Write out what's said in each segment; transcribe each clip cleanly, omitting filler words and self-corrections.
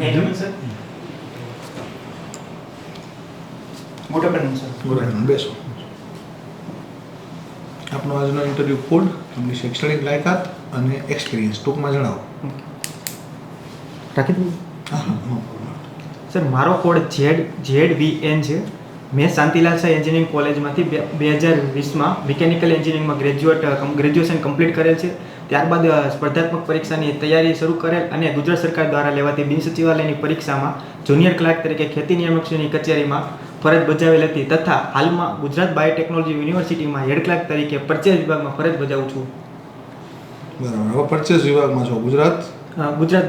Sir good afternoon sir. Good afternoon, બેસો. આપનો આજનો ઇન્ટરવ્યુ ફૂડ, આપની શૈક્ષણિક લાયકાત અને એક્સપિરિયન્સ ટૂંકમાં જણાવો. રાખી દઉં હા હા. સર, મારો કોડ ZVN છે. મેં શાંતિલાલ શાહ એન્જિનિયરિંગ કોલેજમાંથી 2020માં મિકેનિકલ એન્જિનિયરિંગમાં ગ્રેજ્યુએશન કમ્પ્લીટ કરેલ છે. ત્યારબાદ સ્પર્ધાત્મક પરીક્ષાની તૈયારી શરૂ કરેલ અને ગુજરાત સરકાર દ્વારા લેવાતી બિન સચિવાલયની પરીક્ષામાં જુનિયર ક્લાર્ક તરીકે ખેતી નિયામકશ્રીની કચેરીમાં ફરજ બજાવેલ હતી તથા હાલમાં ગુજરાત બાયોટેકનોલોજી યુનિવર્સિટીમાં હેડ ક્લાર્ક તરીકે પરચેઝ વિભાગમાં ફરજ બજાવું છું. બરાબર. હવે પરચેસ વિભાગમાં છો, ગુજરાત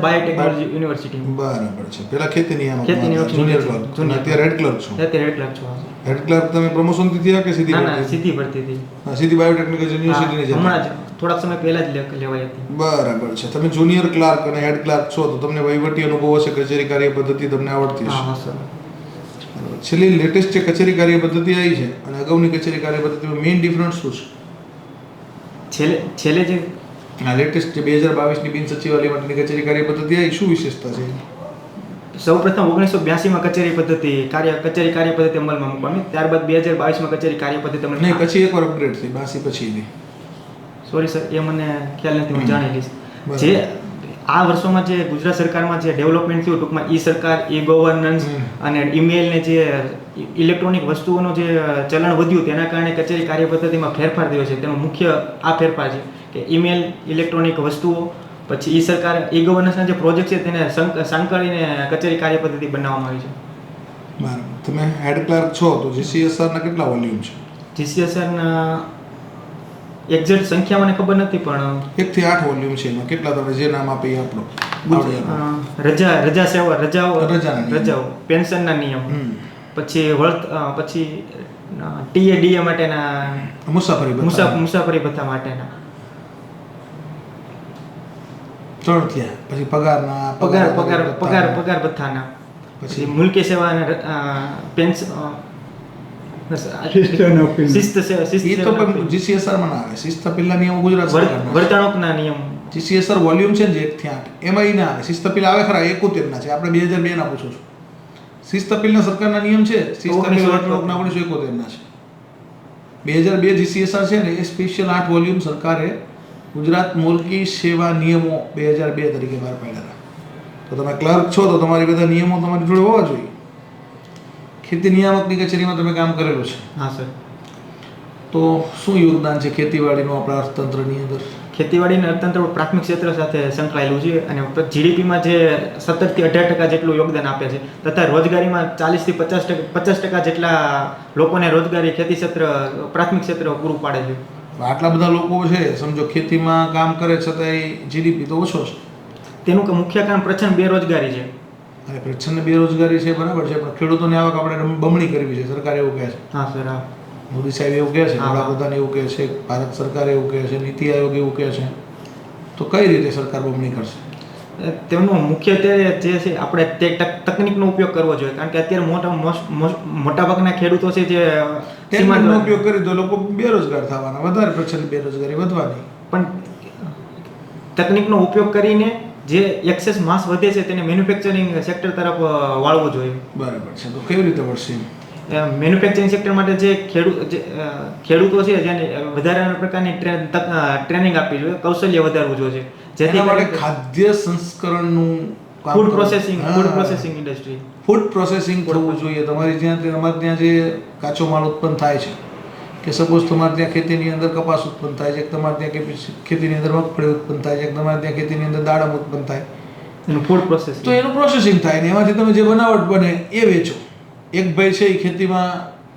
બાયોટેકનોલોજી યુનિવર્સિટી. બરાબર છે. પેલા ખેતી નિયામક ખેતી નિયામક જુનિયર ક્લર્ક, અત્યારે હેડ ક્લર્ક છો. અત્યારે હેડ ક્લાર્ક છું. હેડ ક્લર્ક તમે પ્રમોશનથી થયા કે સીધી? ના, સીધી ભરતી હતી. સીધી બાયોટેકનિકલ યુનિવર્સિટીની છે. હમણાં જ થોડાક સમય પહેલા જ લેવાઈ હતી. બરાબર છે. તમે જુનિયર ક્લાર્ક અને હેડ ક્લાર્ક છો તો તમને વહીવટી અનુભવ હશે, કચેરી કાર્ય પદ્ધતિ તમને આવડતી હશે. હા સર. છેલ્લી લેટેસ્ટ જે કચેરી કાર્ય પદ્ધતિ આવી છે અને અગાઉની કચેરી કાર્ય પદ્ધતિમાં મેઇન ડિફરન્સ શું છે? છેલ્લે જે આ લેટેસ્ટ જે 2022ની બિન સચિવાલય માટેની કચેરી કાર્ય પદ્ધતિ આવી, શું વિશેષતા છે? સૌપ્રથમ 1982માં કચેરી કાર્ય પદ્ધતિ અમલમાં મૂકવામાં, ત્યારબાદ 2022માં કચેરી કાર્ય પદ્ધતિ અમલમાં. નહીં, પછી એકવાર અપગ્રેડ થઈ, 82 પછીની. સોરી સર, એ મને ખ્યાલ નથી, હું જાણી લઈશ. જે આ વર્ષોમાં જે ગુજરાત સરકારમાં જે ડેવલપમેન્ટ થયું, ટૂંકમાં ઈ સરકાર, ઈ ગવર્નન્સ અને ઈમેલ ને જે ઇલેક્ટ્રોનિક વસ્તુઓનો જે ચલણ વધ્યું તેના કારણે કચેરી કાર્ય પદ્ધતિમાં ફેરફાર થયો છે. તેનો મુખ્ય આ ફેરફાર છે કે ઈમેલ, ઇલેક્ટ્રોનિક વસ્તુઓ, પછી ઈ સરકાર, ઈ ગવર્નન્સના જે પ્રોજેક્ટ છે તેને સાંકળીને કચેરી કાર્ય પદ્ધતિ બનાવવામાં આવી છે. બરાબર. તમે હેડ ક્લાર્ક છો તો જીસીએસઆરના કેટલા વોલ્યુમ છે? જીસીએસઆરના એક્ઝેક્ટ સંખ્યા મને ખબર નથી, પણ 1 થી 8 વોલ્યુમ છે. એમાં કેટલા તમે જે નામ આપે એ આપણો રજા સેવા, રજાના રજાઓ, પેન્શનના નિયમ, પછી ટીએડીએ માટેના મુસાફરી ભથ્થા માટેના 3 થયા. પછી પગાર ભથ્થાના, પછી મુલકી સેવા અને પેન્શન, શિસ્ત જીસીએસઆર માં આવે. શિસ્ત પેલા નિયમો ગુજરાત સરકારના, વર્તણૂકના નિયમ. જીસીએસઆર વોલ્યુમ છે ને જે 1 થી 8 એમાં ઈ ના આવે. શિસ્ત બિલ આવે ખરા, 71 ના છે. આપણે 2002 ના પૂછું છું. શિસ્ત બિલના સરકારના નિયમ છે, શિસ્ત બિલ વર્તણૂકના 1971 ના છે. 2002 જીસીએસઆર છે ને એ સ્પેશિયલ 8 વોલ્યુમ સરકારે ગુજરાત મુલકી સેવા નિયમો 2002 તરીકે બહાર પાડ્યા. તો તમે ક્લર્ક છો તો તમારી બધા નિયમો તમારી જોડે હોવા જોઈએ. ખેતી નિયામકની કચેરીમાં તમે કામ કરેલું છે. હા સર. તો શું યોગદાન છે ખેતીવાડીનું આપણા અર્થતંત્રની અંદર? ખેતીવાડીનું અર્થતંત્ર પ્રાથમિક ક્ષેત્ર સાથે સંકળાયેલું છે અને જીડીપીમાં જે 17 થી 18% જેટલું યોગદાન આપે છે તથા રોજગારીમાં 40 થી 50% જેટલા લોકોને રોજગારી ખેતી ક્ષેત્ર, પ્રાથમિક ક્ષેત્ર પૂરું પાડે છે. આટલા બધા લોકો છે, સમજો ખેતીમાં કામ કરે છતાંય જીડીપી તો ઓછો છે. તેનું મુખ્ય કારણ પ્રચંડ બેરોજગારી છે. અને પ્રચંડ બેરોજગારી છે, બરાબર છે, પણ ખેડૂતોની આવક આપણે બમણી કરવી છે, સરકાર એવું કહે છે. હા સર. હા, મોદી સાહેબ એવું કહે છે, વડાપ્રધાન એવું કહે છે, ભારત સરકાર એવું કહે છે, નીતિ આયોગ એવું કહે છે. તો કઈ રીતે સરકાર બમણી કરશે? તેમનો મુખ્ય જે છે આપણે તકનિકનો ઉપયોગ કરવો જોઈએ, કારણ કે અત્યારે મોટાભાગના ખેડૂતો છે જે ટેકનિકનો ઉપયોગ કરી તો લોકો બેરોજગાર થવાના, વધારે પ્રચંડ બેરોજગારી વધવાની. પણ તકનિકનો ઉપયોગ કરીને જે એક્સેસ માસ વધે છે તેને મેન્યુફેક્ચરિંગ સેક્ટર તરફ વાળવું જોઈએ. બરાબર છે. તો કેવી રીતે વળશે? મેન્યુફેક્ચરિંગ સેક્ટર માટે જે ખેડૂતો છે જેને વધારે પ્રકારની ટ્રેનિંગ આપવી જોઈએ, કૌશલ્ય વધારવું જોઈએ, જેથી માટે ખાદ્ય સંસ્કરણનું food processing industry, food processing થવું જોઈએ. તમારે ત્યાં જે કાચો માલ ઉત્પન્ન થાય છે, કે સપોઝ તમારે ત્યાં ખેતીની અંદર કપાસ ઉત્પન્ન થાય છે, તમારે ત્યાં ખેતીની અંદર મગફળી ઉત્પન્ન થાય છે, તમારે ત્યાં ખેતીની અંદર દાડમ ઉત્પન્ન થાય, એનું ફૂડ પ્રોસેસિંગ, તો એનું પ્રોસેસિંગ થાય ને એમાંથી તમે જે બનાવટ બને એ વેચો. એક ભાઈ છે એ ખેતીમાં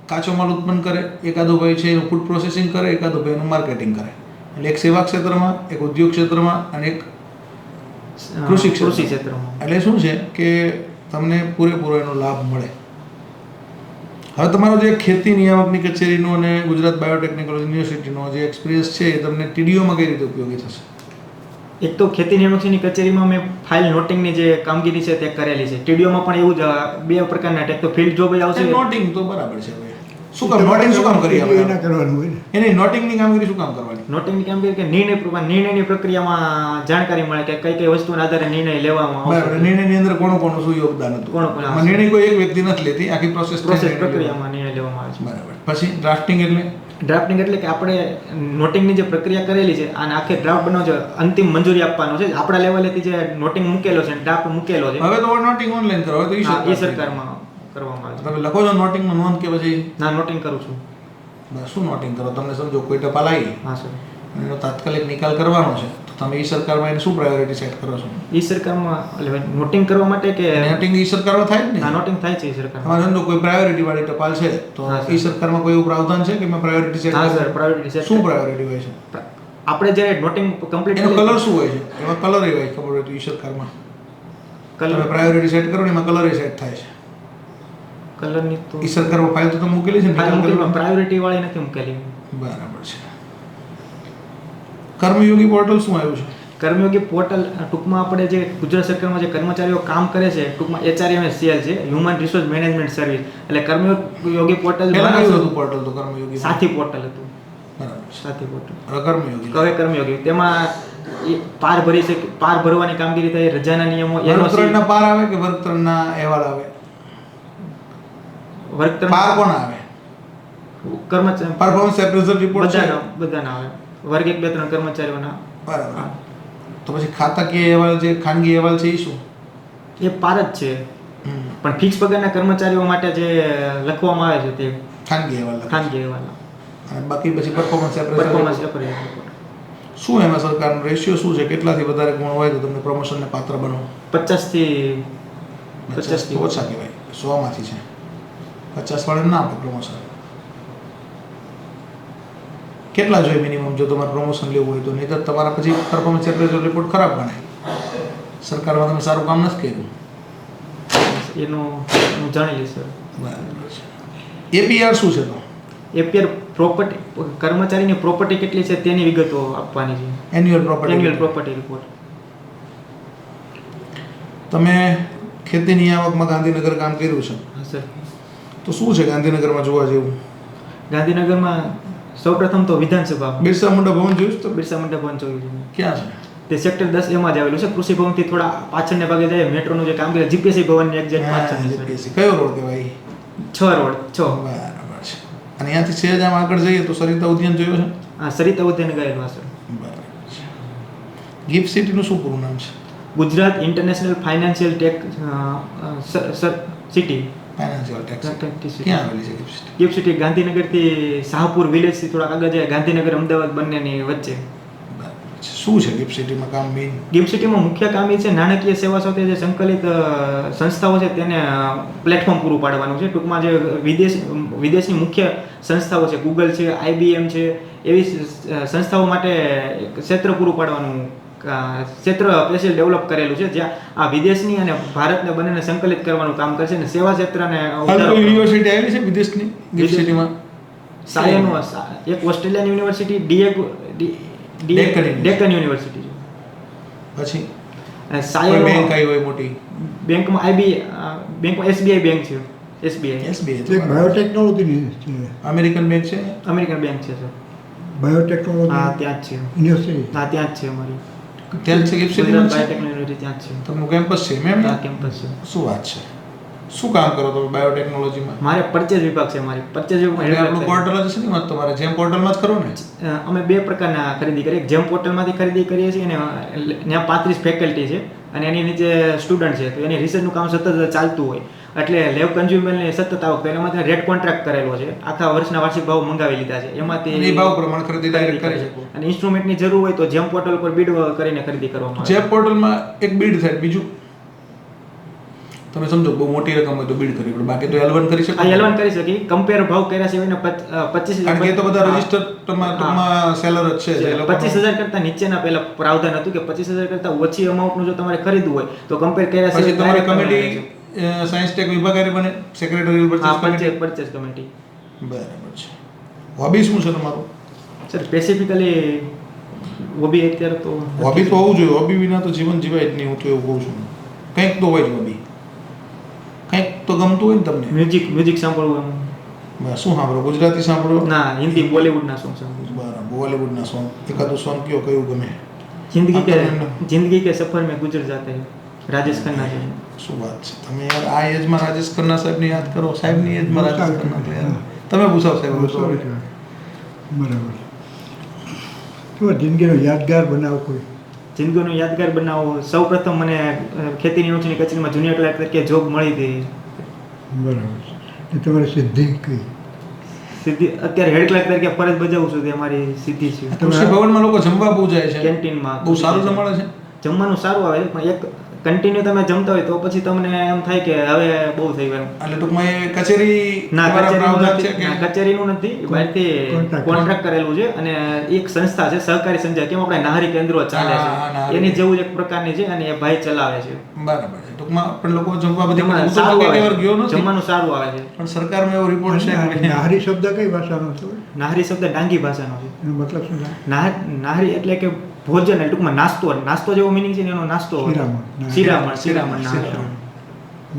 કાચો માલ ઉત્પન્ન કરે, એકાદો ભાઈ છે એનું ફૂડ પ્રોસેસિંગ કરે, એકાદો ભાઈ એનું માર્કેટિંગ કરે. એટલે એક સેવા ક્ષેત્રમાં, એક ઉદ્યોગ ક્ષેત્રમાં અને એક કૃષિ ક્ષેત્રમાં. એટલે શું છે કે તમને પૂરેપૂરો એનો લાભ મળે. હવે તમારો જે ખેતી નિયામકની કચેરીનો અને ગુજરાત બાયોટેકનિકલ યુનિવર્સિટીનો જે એક્સપિરિયન્સ છે એ તમને ટીડીઓમાં કઈ રીતે ઉપયોગી થશે? એક તો ખેતી નિયામકની કચેરીમાં મેં ફાઇલ નોટિંગની જે કામગીરી છે તે કરેલી છે. ટીડીઓમાં પણ એવું જ 2 પ્રકારના એક તો ફિલ્ડ જોબ આવશે. નોટિંગ તો બરાબર છે. હવે શું કામ નોટિંગ શું કામ કરી આપણે એના કરવાનું હોય ને. એની નોટિંગની કામગીરી શું કામ કરવાની? નોટિંગની કામગીરી કે નિર્ણયની પ્રક્રિયામાં જાણકારી મળે કે કઈ કઈ વસ્તુના આધારે નિર્ણય લેવામાં બરાબર. આવશે. નિર્ણયની અંદર કોનું શું યોગદાન હતું? કોનું આમાં નિર્ણય કોઈ એક વ્યક્તિ નથી લેતી, આખી પ્રોસેસ પ્રક્રિયામાં નિર્ણય લેવામાં આવે છે. બરાબર. પછી ડ્રાફ્ટિંગ એટલે ડ્રાફ્ટિંગ એટલે કે આપણે નોટિંગની જે પ્રક્રિયા કરેલી છે અને આખે ડ્રાફ્ટ બનાવ છે, અંતિમ મંજૂરી આપવાનો છે. આપણા લેવલેથી જે નોટિંગ મૂકેલો છે, ડ્રાફ્ટ મૂકેલો છે, હવે તો નોટિંગ ઓનલાઈન કરો, હવે તો એ સરકારમાં કરવામાં આવે છે. તમે લખો છો નોટિંગમાં નોંધ કે પછી ના, નોટિંગ કરું છું. બસ શું નોટિંગ કરો? તમને સમજો કોઈ ટપાલ આવી હા સર. એનો તાત્કાલિક નિકાલ કરવાનો છે, તો તમે ઈ સરકારમાં એને શું પ્રાયોરિટી સેટ કરો છો? ઈ સરકારમાં એટલે નોટિંગ કરવા માટે કે નોટિંગ ઈ સરકારમાં થાય જ ના, ને? નોટિંગ થાય છે ઈ સરકારમાં. તમારે સમજો કોઈ પ્રાયોરિટી વાળી ટપાલ છે તો હા, સર. ઈ સરકારમાં કોઈ એવું પ્રાવધાન છે કે મેં પ્રાયોરિટી સેટ હા સર, પ્રાયોરિટી સેટ. શું પ્રાયોરિટી હોય છે? આપણે જ્યારે નોટિંગ કમ્પ્લીટ એનો કલર શું હોય છે? એમાં કલર એ હોય ખબર હોય તો ઈ સરકારમાં તમે કલર પ્રાયોરિટી સેટ કરો ને એમાં કલર સેટ થાય છે. કલરની તો ઈ સરકારમાં ફાઇલ તો તમે મૂકેલી છે ને નિકાલ કરવા? પ્રાયોરિટી વાળી નથી મૂકેલી. બરાબર છે. કર્મયોગી પોર્ટલ શું આવ્યું છે? કર્મયોગી પોર્ટલ ટૂંકમાં આપણે જે ગુજરાત સરકારમાં જે કર્મચારીઓ કામ કરે છે, ટૂંકમાં HRMS CL છે, હ્યુમન રિસોર્સ મેનેજમેન્ટ સર્વિસ. એટલે કર્મયોગી પોર્ટલ પહેલા કયું હતું પોર્ટલ? તો કર્મયોગી સાથી પોર્ટલ હતું. બરાબર છે. સાથી પોર્ટલ હવે કર્મયોગી હવે કર્મયોગી તેમાં પાર ભરવાની કામગીરી થાય, રજાના નિયમો, વર્ગ 3 ના પાર આવે કે વર્ગ 3 ના અહેવાલ આવે? વર્ક પાર કોણ આવે? કર્મચારી પરફોર્મન્સ એપ્રેઝલ રિપોર્ટ છે. બધાના આવે. વર્ગ 1, 2, 3 કર્મચારીઓના. બરાબર. તો પછી ખાતાકીય અહેવાલ જે ખાનગી અહેવાલ છે એ શું? એ પાર જ છે, પણ ફિક્સ પગારના કર્મચારીઓ માટે જે લખવામાં આવે છે તે ખાનગી અહેવાલ લખાય. ખાનગી અહેવાલ. અને બાકી પછી પરફોર્મન્સ પરફોર્મન્સ એપ્રેઝલ શું એમાં સરકારનો રેશિયો શું છે? કેટલાથી વધારે ગુણ હોય તો તમને પ્રમોશનને પાત્ર બનો? 50 થી 50 થી ઓછા કહેવાય, 100 માંથી છે. 50 વાળાને ના આપે પ્રમોશન. કેટલા જોઈએ મિનિમમ જો તમારે પ્રમોશન લેવું હોય તો? નહીં તો તમારા પછી પરફોર્મન્સ એપ્રેઝલ રિપોર્ટ ખરાબ ગણાય. સરકારમાં તમે સારું કામ નથી કર્યું. એનું હું જાણી લઈશ સર. બરાબર છે. એપીઆર શું છે તો? એપીઆર પ્રોપર્ટી, કર્મચારીની પ્રોપર્ટી કેટલી છે તેની વિગતો આપવાની છે. Annual property. Annual property report. તમે ખેતીની આવકમાં ગાંધીનગર કામ કર્યું છે, હા સર. તો શું છે ગાંધીનગરમાં જોવા જેવું? ગાંધીનગરમાં સૌપ્રથમ તો વિધાનસભા બિરસા મુંડા ભવન જોયું છે તો? બિરસા મુંડા ભવન જોયું છે. ક્યાં છે? તે સેક્ટર 10 એમાં જ આવેલું છે. કૃષિ ભવનથી થોડા પાછળને ભાગે જાય, મેટ્રોનું જે કામ કરે જીપીએસસી ભવનની એક્ઝેક્ટ પાછળ છે. JPSC. કયો રોડ કહેવાય? 6 રોડ 6. બરાબર છે. અને અહીંયાથી સહેજ આમ આગળ જઈએ તો સરિતા ઉદ્યાન જોયું છે? હા, સરિતા ઉદ્યાન ગયેલું સર. બરાબર છે. ગિફ્ટ સિટીનું શું પૂરું નામ છે? Gujarat international financial tech city. Financial techs. City. ક્યાં આવેલી છે ગિફ્ટ સિટી? ગિફ્ટ સિટી ગાંધીનગરથી શાહપુર વિલેજથી થોડા આગળ જાય, ગાંધીનગર અમદાવાદ બંનેની વચ્ચે. બરાબર છે. શું છે ગિફ્ટ સિટીમાં કામ મેઇન? ગિફ્ટ સિટીમાં મુખ્ય કામ એ છે નાણાકીય સેવા સાથે જે સંકલિત સંસ્થાઓ છે તેને પ્લેટફોર્મ પૂરું પાડવાનું છે. ટૂંકમાં જે વિદેશની મુખ્ય સંસ્થાઓ છે, ગૂગલ છે, IBM છે, એવી સંસ્થાઓ માટે એક ક્ષેત્ર પૂરું પાડવાનું ક્ષેત્ર સ્પેશિયલ ડેવલપ કરેલું છે, જ્યાં આ વિદેશની અને ભારતને બંનેને સંકલિત કરવાનું કામ કરશે અને સેવા ક્ષેત્રને યુનિવર્સિટી આવેલી છે વિદેશની ગિફ્ટ સિટીમાં? સાયનો એક ઓસ્ટ્રેલિયન યુનિવર્સિટી ડેકન યુનિવર્સિટી છે. પછી અને કોઈ સાયનો બેંક આવી હોય મોટી? બેંકમાં બેંકમાં SBI બેંક છે. SBI SBI. એક બાયોટેકનોલોજીની છે, અમેરિકન બેંક છે? અમેરિકન બેંક છે સર. બાયોટેકનોલોજી હા, ત્યાં જ છે. યુનિવર્સિટી. હા, ત્યાં જ છે અમારી. ત્યાં જ છે ગિફ્ટ ગુજરાત સિટીમાં છે? બાયોટેકનોલોજી ત્યાં જ છે. તમારું કેમ્પસ છે મેમ? ત્યાં કેમ્પસ છે. શું વાત છે? શું કામ કરો તમે બાયોટેકનોલોજીમાં? મારે પરચેઝ વિભાગ છે. મારી પરચેઝ એટલે આપણું વિભાગ પોર્ટલ જ છે ને એમાં તમારે જેમ પોર્ટલમાં જ કરો ને? અમે બે પ્રકારના ખરીદી કરીએ. જેમ પોર્ટલમાંથી ખરીદી કરીએ છીએ અને ત્યાં 35 ફેકલ્ટી છે અને એની નીચે સ્ટુડન્ટ છે, તો એની રિસર્ચનું કામ સતત ચાલતું હોય એટલે લેબ કન્ઝ્યુમરની સતત આવક. તો એમાંથી રેટ કોન્ટ્રાક્ટ કરેલો છે, આખા વર્ષના વાર્ષિક ભાવ મંગાવી લીધા છે. એમાંથી એ ભાવ પ્રમાણે ખરીદી ડાયરેક્ટ કરી શકો. અને ઇન્સ્ટ્રુમેન્ટની જરૂર હોય તો જેમ પોર્ટલ પર બીડ કરીને ખરીદી કરવામાં આવે. જે પોર્ટલમાં એક બીડ થાય, બીજું તમે સમજો બહુ મોટી રકમ હોય તો બીડ કરવી પડે, બાકી તો L1 કરી શકો. આ L1 કરી શકી. કમ્પેર ભાવ કર્યા સિવાયના 25 કારણ કે એ તો બધા રજિસ્ટર ટૂંકમાં સેલર જ છે જે લોકો 25,000 કરતા નીચેના પહેલા પ્રાવધાન હતું કે 25,000 કરતા ઓછી અમાઉન્ટનું જો તમારે ખરીદવું હોય તો કમ્પેર કર્યા પછી તમારી સિવાય કમિટી સાયન્સ ટેક વિભાગ બને સેક્રેટરીયલ પરચેસ પરચેસ કમિટી. બરાબર છે. હોબી શું છે તમારું? સર સ્પેસિફિકલી હોબી અત્યારે તો હોબી તો હોવું જોઈએ. હોબી વિના તો જીવન જીવાય જ નહીં. હું તો એવું કહું છું. કંઈક તો હોય જ હોબી. કંઈક તો ગમતું હોય ને તમને. મ્યુઝિક સાંભળવું એમ. બસ શું સાંભળો? ગુજરાતી સાંભળો? ના, હિન્દી બોલિવૂડના સોંગ સાંભળું છું. બરાબર. બોલિવૂડના સોંગ એકાદું સોંગ કયો, કયું ગમે? જિંદગી કે સફર મેં ગુજર જાતે હૈ, રાજેશ ખન્ના છે. શું વાત છે, તમે યાર આ એજમાં રાજેશ ખન્ના સાહેબને યાદ કરો, સાહેબની એજમાં રાજેશ ખન્ના એટલે યાર. તમે પૂછાવ સાહેબ. બરાબર. શું જિંદગીનો યાદગાર બનાવ કોઈ? જિંદગીનો યાદગાર બનાવો, સૌ પ્રથમ મને ખેતીની યુનિવર્સિટીની કચેરીમાં જુનિયર ક્લાર્ક તરીકે જોબ મળી હતી. બરાબર છે. એ તમારી સિદ્ધિ કઈ? સીધી અત્યારે હેડ ક્લાર્ક તરીકે ફરજ બજાવું છું, તે અમારી સિદ્ધિ છે. કૃષિ ભવનમાં લોકો જમવા બહુ જાય છે, કેન્ટીનમાં બહુ સારું જમાડે છે. જમવાનું સારું આવે છે, પણ એક કન્ટિન્યુ તમે જમતા હોય તો પછી તમને એમ થાય કે હવે બહુ થઈ ગયું. એટલે ટૂંકમાં એ કચેરી ના, તમારા પ્રાવધાન છે કે કચેરીનું નથી, બહારથી કોન્ટ્રાક્ટ કરેલું છે અને એક સંસ્થા છે સહકારી સંસ્થા, કેમ આપણે નાહરી કેન્દ્રો ચાલે હા, છે નાહરી. એની જેવું જ એક પ્રકારની છે અને એ ભાઈ ચલાવે છે. બરાબર છે. ટૂંકમાં પણ લોકો જમવા બધી જમવાનું હું તો સારું કોઈ આવે વાર ગયો છે. નથી, જમવાનું સારું આવે છે. પણ સરકારમાં એવો રિપોર્ટ છે કે નાહરી શબ્દ કઈ ભાષાનો છે? નાહરી શબ્દ ડાંગી ભાષાનો છે. એનો મતલબ શું થાય? નાહરી એટલે કે ભોજન, એટલે ટૂંકમાં નાસ્તો જેવો મિનિંગ છે ને, એનો નાસ્તો. શિરામણ નાહરી.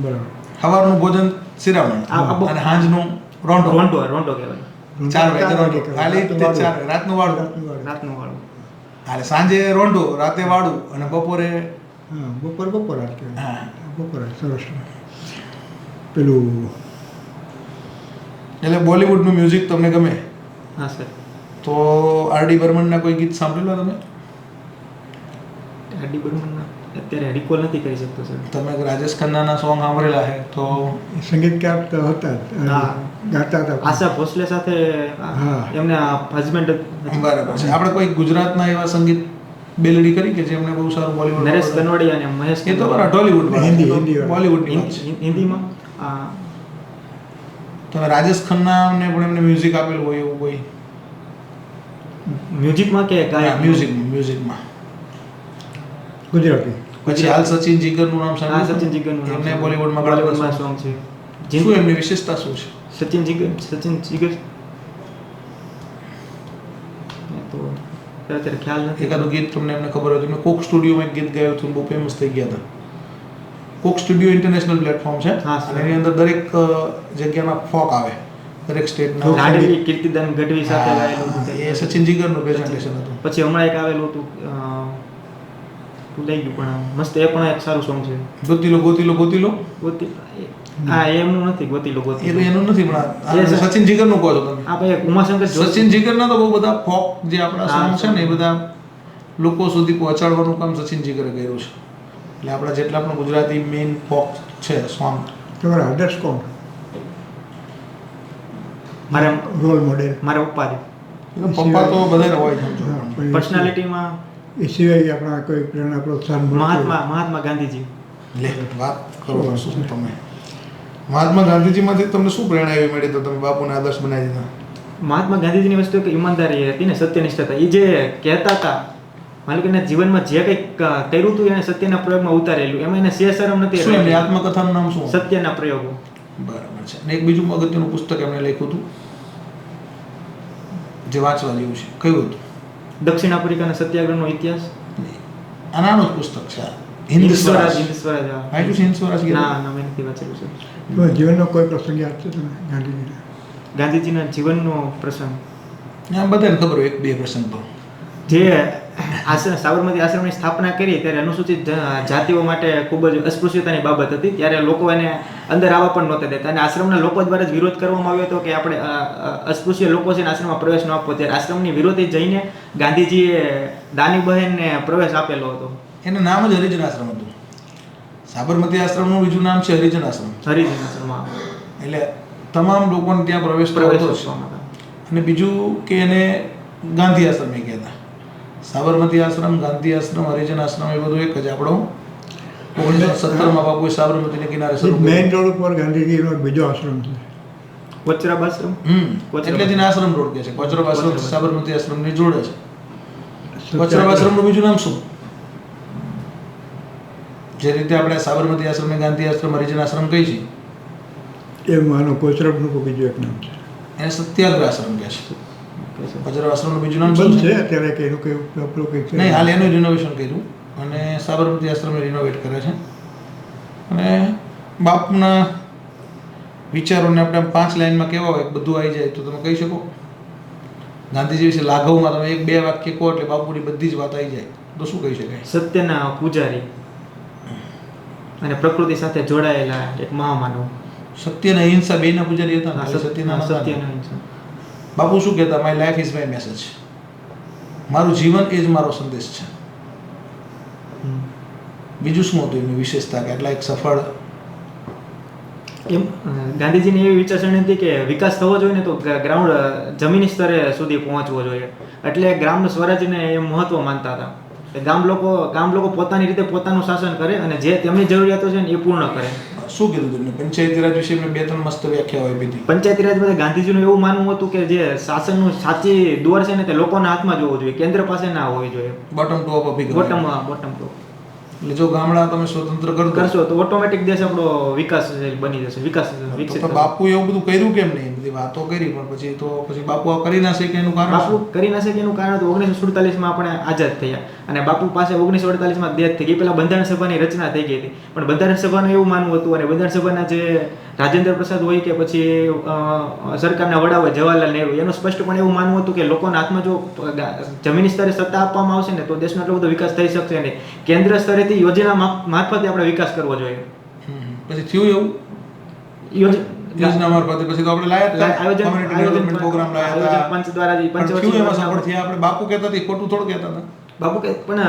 બરાબર. સવારનું ભોજન શિરામણ અને સાંજનું રોંઢો. રોંઢો કહેવાય. 4 વાગે રોંઢો, ખાલી તે 4 વાગે રાતનું વાળું. રાતનું વાળું. હાલે સાંજે રોંઢો, રાતે વાળું અને બપોરે હા, બપોર રાત કહેવાય. હા. બપોર સરસ. પેલું એટલે બોલિવૂડનું મ્યુઝિક તમને ગમે હા સર. તો આરડી બર્મનના કોઈ ગીત સાંભળેલા તમે? આરડી બર્મનના અત્યારે રિકોલ નથી કરી શકતો સર. તમે રાજેશ ખન્નાના સોંગ સાંભળેલા છે તો એ સંગીતકાર તો હતા જ, હા. ગાતા હતા. આશા ભોસલે સાથે હા. એમના હસબન્ડ બરાબર છે. આપણે કોઈ ગુજરાતના એવા સંગીત બેલડી કરી કે જેમને બહુ સારું બોલિવૂડ નરેશ કનોડિયા અને મહેશ એ તો બરાબર ટોલીવુડ હિન્દી બોલિવૂડની વાત છે. હિન્દીમાં તમે રાજેશ ખન્નાને પણ એમને મ્યુઝિક આપેલું હોય એવું કોઈ? મ્યુઝિકમાં કે ગાયક? મ્યુઝિકમાં ગુજરાતી. પછી હાલ સચિન જીગરનું નામ હા, સાંભળ્યું? સચિન જીગરનું નામ એમને છે. બોલિવૂડમાં બોલિવૂડમાં સોંગ છે. શું એમની વિશેષતા શું છે? સચિન જીગર તો અત્યારે ખ્યાલ નથી. એકાદું ગીત તમને એમને ખબર હોય તો એમને કોક સ્ટુડિયોમાં એક ગીત ગાયું હતું, બહુ ફેમસ થઈ ગયા હતા. કોક સ્ટુડિયો ઇન્ટરનેશનલ પ્લેટફોર્મ છે હા, સર. અને એની અંદર દરેક જગ્યાના ફોક આવે, દરેક સ્ટેટના. લાડલી કીર્તિદાન ગઢવી સાથે ગાયેલું હતું. એ સચિન જીગરનું પ્રેઝન્ટેશન હતું. પછી હમણાં એક આવેલું હતું, ભૂલાઈ ગયું પણ મસ્ત, એ પણ એક સારું સોંગ છે. ગોતીલો ગોતીલો ગોતીલો હા, એમનું નથી ગોતીલો એ તો ગોતીલો. એનું નથી, પણ એ આ સચિન જીગરનું કહો છો તમે. આ ભાઈ ઉમાશંકર જોશી. સચિન જીગરના તો બહુ બધા ફોક જે આપણા હા, સોંગ છે ને એ બધા લોકો સુધી પહોંચાડવાનું કામ સચિન જીગરે કર્યું છે. એટલે આપણા જેટલા પણ ગુજરાતી મેઇન ફોક છે સોંગ. તમારા આદર્શ કોણ? મારા રોલ મોડેલ? મારા પપ્પા છે. પપ્પા તો બધા હોય સમજો. હા, પણ પર્સનાલિટીમાં એ સિવાય આપણા કોઈ પ્રેરણા પ્રોત્સાહન મળતું હોય? મહાત્મા ગાંધીજી. લે વાત કરો શું તમે. મહાત્મા ગાંધીજીમાંથી તમને શું પ્રેરણા એવી મળી તો તમે બાપુને આદર્શ બનાવી દીધા? મહાત્મા ગાંધીજીની વસ્તુ કે ઈમાનદારી હતી ને સત્યનિષ્ઠતા. એ જે કહેતા હતા, માલિકના જીવનમાં જે કંઈક કર્યું હતું એને સત્યના પ્રયોગમાં ઉતારેલું, એમાં એને શરમ નથી. શું એમની આત્મકથાનું નામ શું? સત્યના પ્રયોગો. બરાબર છે. અને એક બીજું અગત્યનું પુસ્તક એમણે લખ્યું હતું જે વાંચવા જેવું છે, કયું હતું? દક્ષિણ આફ્રિકાના સત્યાગ્રહનો ઇતિહાસ. આ નાનું જ પુસ્તક છે. હિન્દ સ્વરાજ. હિન્દ સ્વરાજ. હા. વાંચ્યું છે હિન્દ સ્વરાજ? ના, મેં નથી વાંચેલું છે. તમારા જીવનનો કોઈ પ્રસંગ યાદ છે તમે ગાંધીજીના? ગાંધીજીના જીવનનો પ્રસંગ આમ બધાને ખબર હોય એક બે પ્રસંગ તો. જે સાબરમતી આશ્રમની સ્થાપના કરી ત્યારે અનુસૂચિત જાતિઓ માટે ખૂબ જ અસ્પૃશ્યતાની બાબત હતી. ત્યારે લોકો એને અંદર આવવા પણ નહોતા દેતા અને આશ્રમના લોકો દ્વારા જ વિરોધ કરવામાં આવ્યો હતો કે આપણે અસ્પૃશ્ય લોકો છે ને આશ્રમમાં પ્રવેશ ન આપવો. ત્યારે આશ્રમની વિરોધી જઈને ગાંધીજીએ દાનીબહેનને પ્રવેશ આપેલો હતો. એનું નામ જ હરિજન આશ્રમ હતું. સાબરમતી આશ્રમનું બીજું નામ છે હરિજન આશ્રમ. હરિજન આશ્રમમાં એટલે તમામ લોકોને ત્યાં પ્રવેશ પ્રવેશ થતો છે. આપવામાં અને બીજું કે એને ગાંધી આશ્રમ એ કહેતા. સાબરમતી આશ્રમ, ગાંધી આશ્રમ, હરિજન આશ્રમ એ બધું એક જ. આપણો 1917માં બાપુએ સાબરમતીને કિનારે શરૂ મેઇન રોડ ઉપર ગાંધીજીનો એક બીજો આશ્રમ છે, કોચરાબ આશ્રમ. એટલે જ એને આશ્રમ રોડ કહે છે. કોચરબ આશ્રમ સાબરમતી આશ્રમને જોડે છે. કોચરબ આશ્રમનું બીજું નામ શું? જે રીતે આપણે સાબરમતી આશ્રમને ગાંધી આશ્રમ, હરિજન આશ્રમ કહી છે, એ માનો કોચરબનું કોઈ બીજું એક નામ છે. એને સત્યાગ્રહ આશ્રમ કહે છે. કોચરબ આશ્રમનું બીજું નામ શું બંધ છે છે? અત્યારે કે એનું કંઈ આપણું કંઈક છે નહીં, હાલ એનું રિનોવેશન કર્યું અને સાબરમતી આશ્રમને રિનોવેટ કરે છે. અને બાપુના વિચારોને આપણે આમ 5 લાઈનમાં કેવા હોય બધું આવી જાય તો તમે કહી શકો? ગાંધીજી વિશે લાઘવમાં તમે 1-2 વાક્ય કહો એટલે બાપુની બધી જ વાત આવી જાય તો શું કહી શકાય? સત્યના પૂજારી અને પ્રકૃતિ સાથે જોડાયેલા એક મહામાનવ. સત્ય અને અહિંસા બેયના પૂજારી હતા ને? હા, ખાલી સત્યના નહોતા ને? સત્યના અહિંસા. બાપુ શું કહેતા? My life is my message. મારું જીવન એ જ મારો સંદેશ છે. હમ. બીજું શું હતું એમની વિશેષતા કે આટલા એક સફળ? એમ ગાંધીજીની એવી વિચારસરણી હતી કે વિકાસ થવો જોઈએ ને તો ગ્રાઉન્ડ જમીની સ્તરે સુધી પહોંચવો જોઈએ. એટલે ગ્રામ સ્વરાજને એ મહત્વ માનતા હતા. કે ગામ લોકો પોતાની રીતે પોતાનું શાસન કરે અને જે તેમની જરૂરિયાતો છે ને એ પૂર્ણ કરે. શું કીધું તમને? પંચાયતી રાજ વિશે એમને 2-3 મસ્ત વ્યાખ્યાઓ આપી હતી. પંચાયતી રાજમાં ગાંધીજીનું એવું માનવું હતું કે જે શાસનનું સાચી દોર છે ને તે લોકોના હાથમાં જોવું જોઈએ, કેન્દ્ર પાસે ના હોવી જોઈએ. બોટમ ટુ અપ અભિગમ. Bottom two. એટલે જો ગામડા તમે સ્વતંત્ર કરશો તો ઓટોમેટિક દેશ આપણો વિકાસશીલ બની જશે. વિકસિત તો બાપુ એવું બધું કર્યું કેમ નહીં? બધી વાતો કરી પણ પછી બાપુ આ કરી ના શકે એનું કારણ બાપુ કરી ના શકે એનું કારણ તો 1947માં આપણે આઝાદ થયા અને બાપુ પાસે 1948માં ડેથ થઈ ગઈ. પહેલા બંધારણ સભાની રચના થઈ ગઈ હતી પણ બંધારણ સભાનું એવું માનવું હતું અને બંધારણ સભાના જે રાજેન્દ્ર પ્રસાદ હોય કે પછી સરકારના વડા હોય જવાહરલાલ નહેરુ એનું સ્પષ્ટપણે એવું માનવું હતું કે લોકોના હાથમાં જો જમીની સ્તરે સત્તા આપવામાં આવશે ને તો દેશનો એટલો બધો વિકાસ થઈ શકશે નહીં. કેન્દ્ર સ્તરેથી યોજના મારફતે આપણે વિકાસ કરવો જોઈએ. પછી થયું એવું? યોજના મારફતે પછી તો આપણે લાયા હતા કમ્યુનિટી ડેવલપમેન્ટ પ્રોગ્રામ લાયા હતા પંચ દ્વારા એમાં સફળ થયા. આપણે બાપુ કહેતા હતા ખોટું થોડું કહેતા હતા. બાપુ કે પણ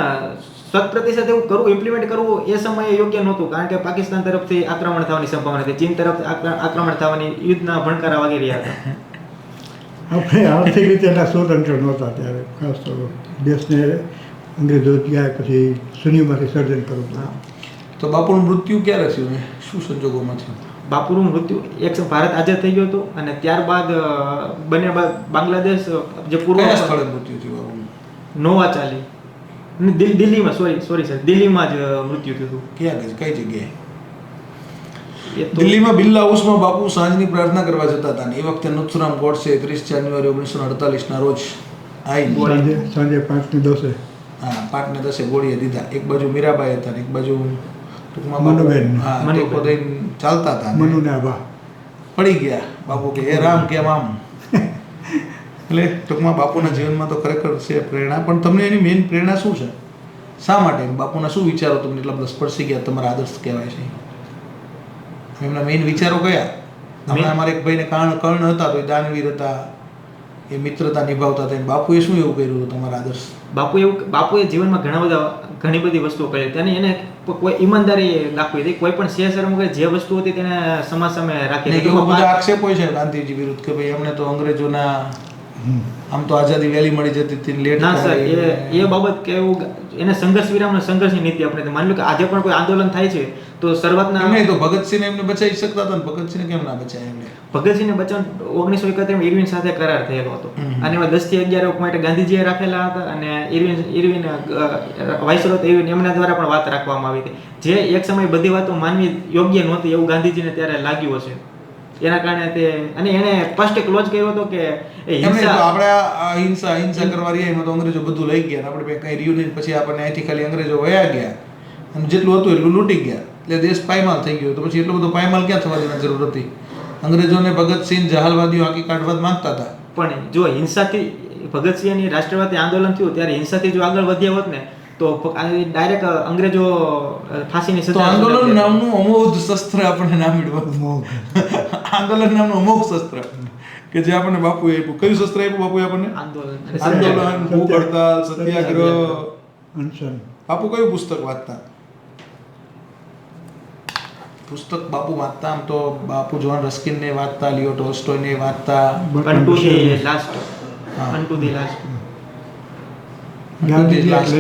100% એવું કરવું, ઇમ્પ્લિમેન્ટ કરવું એ સમયે યોગ્ય નહોતું કારણ કે પાકિસ્તાન તરફથી આક્રમણ થવાની સંભાવના હતી, ચીન તરફથી આક્રમણ થવાની, યુદ્ધના ભણકારા વગેરે હતા. આપણે આર્થિક રીતે એના સ્વતંત્ર નહોતા ત્યારે, ખાસ તો દેશને અંગ્રેજો ગયા પછી શૂન્યમાંથી સર્જન કરવું પડ્યું. તો બાપુનું મૃત્યુ ક્યારે થયું ને શું સંજોગોમાં થયું? બાપુનું મૃત્યુ ભારત આઝાદ થઈ ગયું હતું અને ત્યારબાદ બંને બાંગ્લાદેશ જે પૂર્વ કયા સ્થળે મૃત્યુ થયું બાપુનું? નોવાચાલી દિલ્હીમાં, સોરી સર, દિલ્હીમાં જ મૃત્યુ થયું હતું. ક્યાં કઈ જગ્યાએ? દિલ્હીમાં બિરલા હાઉસમાં બાપુ સાંજની પ્રાર્થના કરવા જતા હતા ને એ વખતે નથુરામ ગોડસે 30 જાન્યુઆરી 1948ના રોજ સાંજે 5:10 હા 5:10 ગોળીએ દીધા. એક બાજુ મીરાબાઈ હતા ને એક બાજુ ટૂંકમાં મનુબેન. હા ટેકો દઈને ચાલતા હતા. મનુને આભા પડી ગયા. બાપુ કે હે રામ કેમ આમ? એટલે ટૂંકમાં બાપુના જીવનમાં તો ખરેખર છે પ્રેરણા, પણ તમને એની મેઇન પ્રેરણા શું છે? શા માટે બાપુના શું વિચારો તમને એટલા બધા સ્પર્શી ગયા, તમારા આદર્શ કહેવાય છે? એમના મેઇન વિચારો કયા? હમણાં અમારે એક ભાઈને કર્ણ હતા તો એ દાનવીર હતા, એ મિત્રતા નિભાવતા હતા. બાપુએ શું એવું કર્યું હતું તમારા આદર્શ? બાપુએ જીવનમાં ઘણી બધી વસ્તુઓ કરી હતી અને એને કોઈ ઈમાનદારી દાખવી હતી. કોઈ પણ શેરશરમ વગર જે વસ્તુ હતી તેને સમાજ સામે રાખી હતી. એવો બધા આક્ષેપો છે ગાંધીજી વિરુદ્ધ કે ભાઈ એમને તો અંગ્રેજોના આમ તો આઝાદી વહેલી મળી જતી હતી, લેટ. ના સર, એ બાબત કે એવું એને સંઘર્ષ વિરામ અને સંઘર્ષની નીતિ આપણે માની લો કે આજે પણ કોઈ આંદોલન થાય છે તો શરૂઆતના એમને તો ભગતસિંહને એમને બચાવી શકતા હતા ને ભગતસિંહને કેમ ના બચાવ્યા એમને? ભગતસિંહને બચાવ 1971 ઇરવિન સાથે કરાર થયેલો હતો અને એમાં 10 થી 11 માટે ગાંધીજીએ રાખેલા હતા અને ઇરવિન વાઇસરોય ઇરવિન એમના દ્વારા પણ વાત રાખવામાં આવી હતી. જે એક સમય બધી વાતો માનવી યોગ્ય નહોતી એવું ગાંધીજીને ત્યારે લાગ્યું હશે. એના કારણે તે અને એને ફર્સ્ટ ક્લોઝ કર્યો હતો કે હિંસા કરવા રહ્યા એમાં તો અંગ્રેજો બધું લઈ ગયા. આપણે કઈ રિયુનિયન પછી આપણને અહીંથી ખાલી અંગ્રેજો વયા ગયા અને જેટલું હતું એટલું લૂંટી ગયા એટલે દેશ પાયમાલ થઈ ગયો. તો પછી એટલો બધો પાયમાલ ક્યાં થવાની જરૂર હતી? અંગ્રેજોને ભગતસિંહ જહાલવાદીઓ આંકી કાઢવા માંગતા હતા. પણ જો હિંસાથી ભગતસિંહની રાષ્ટ્રવાદી આંદોલન થયું ત્યારે હિંસાથી જો આગળ વધ્યા હોત ને તો ડાયરેક્ટ અંગ્રેજો ફાંસીની સજા. તો આંદોલન નામનું અમોઘ શસ્ત્ર આપણને ના મળ્યું. આંદોલન નામનું અમોઘ શસ્ત્ર કે જે આપણને બાપુએ આપ્યું. કયું શસ્ત્ર આપ્યું બાપુએ આપણને? આંદોલન, ભૂખ હડતાલ, સત્યાગ્રહ, અનશન. બાપુ કયું પુસ્તક વાંચતા? પુસ્તક બાપુ વાંચતા આમ તો બાપુ જોન રસ્કિનને વાંચતા, લિયો ટોલ્સ્ટોયને વાંચતા, Unto the Last.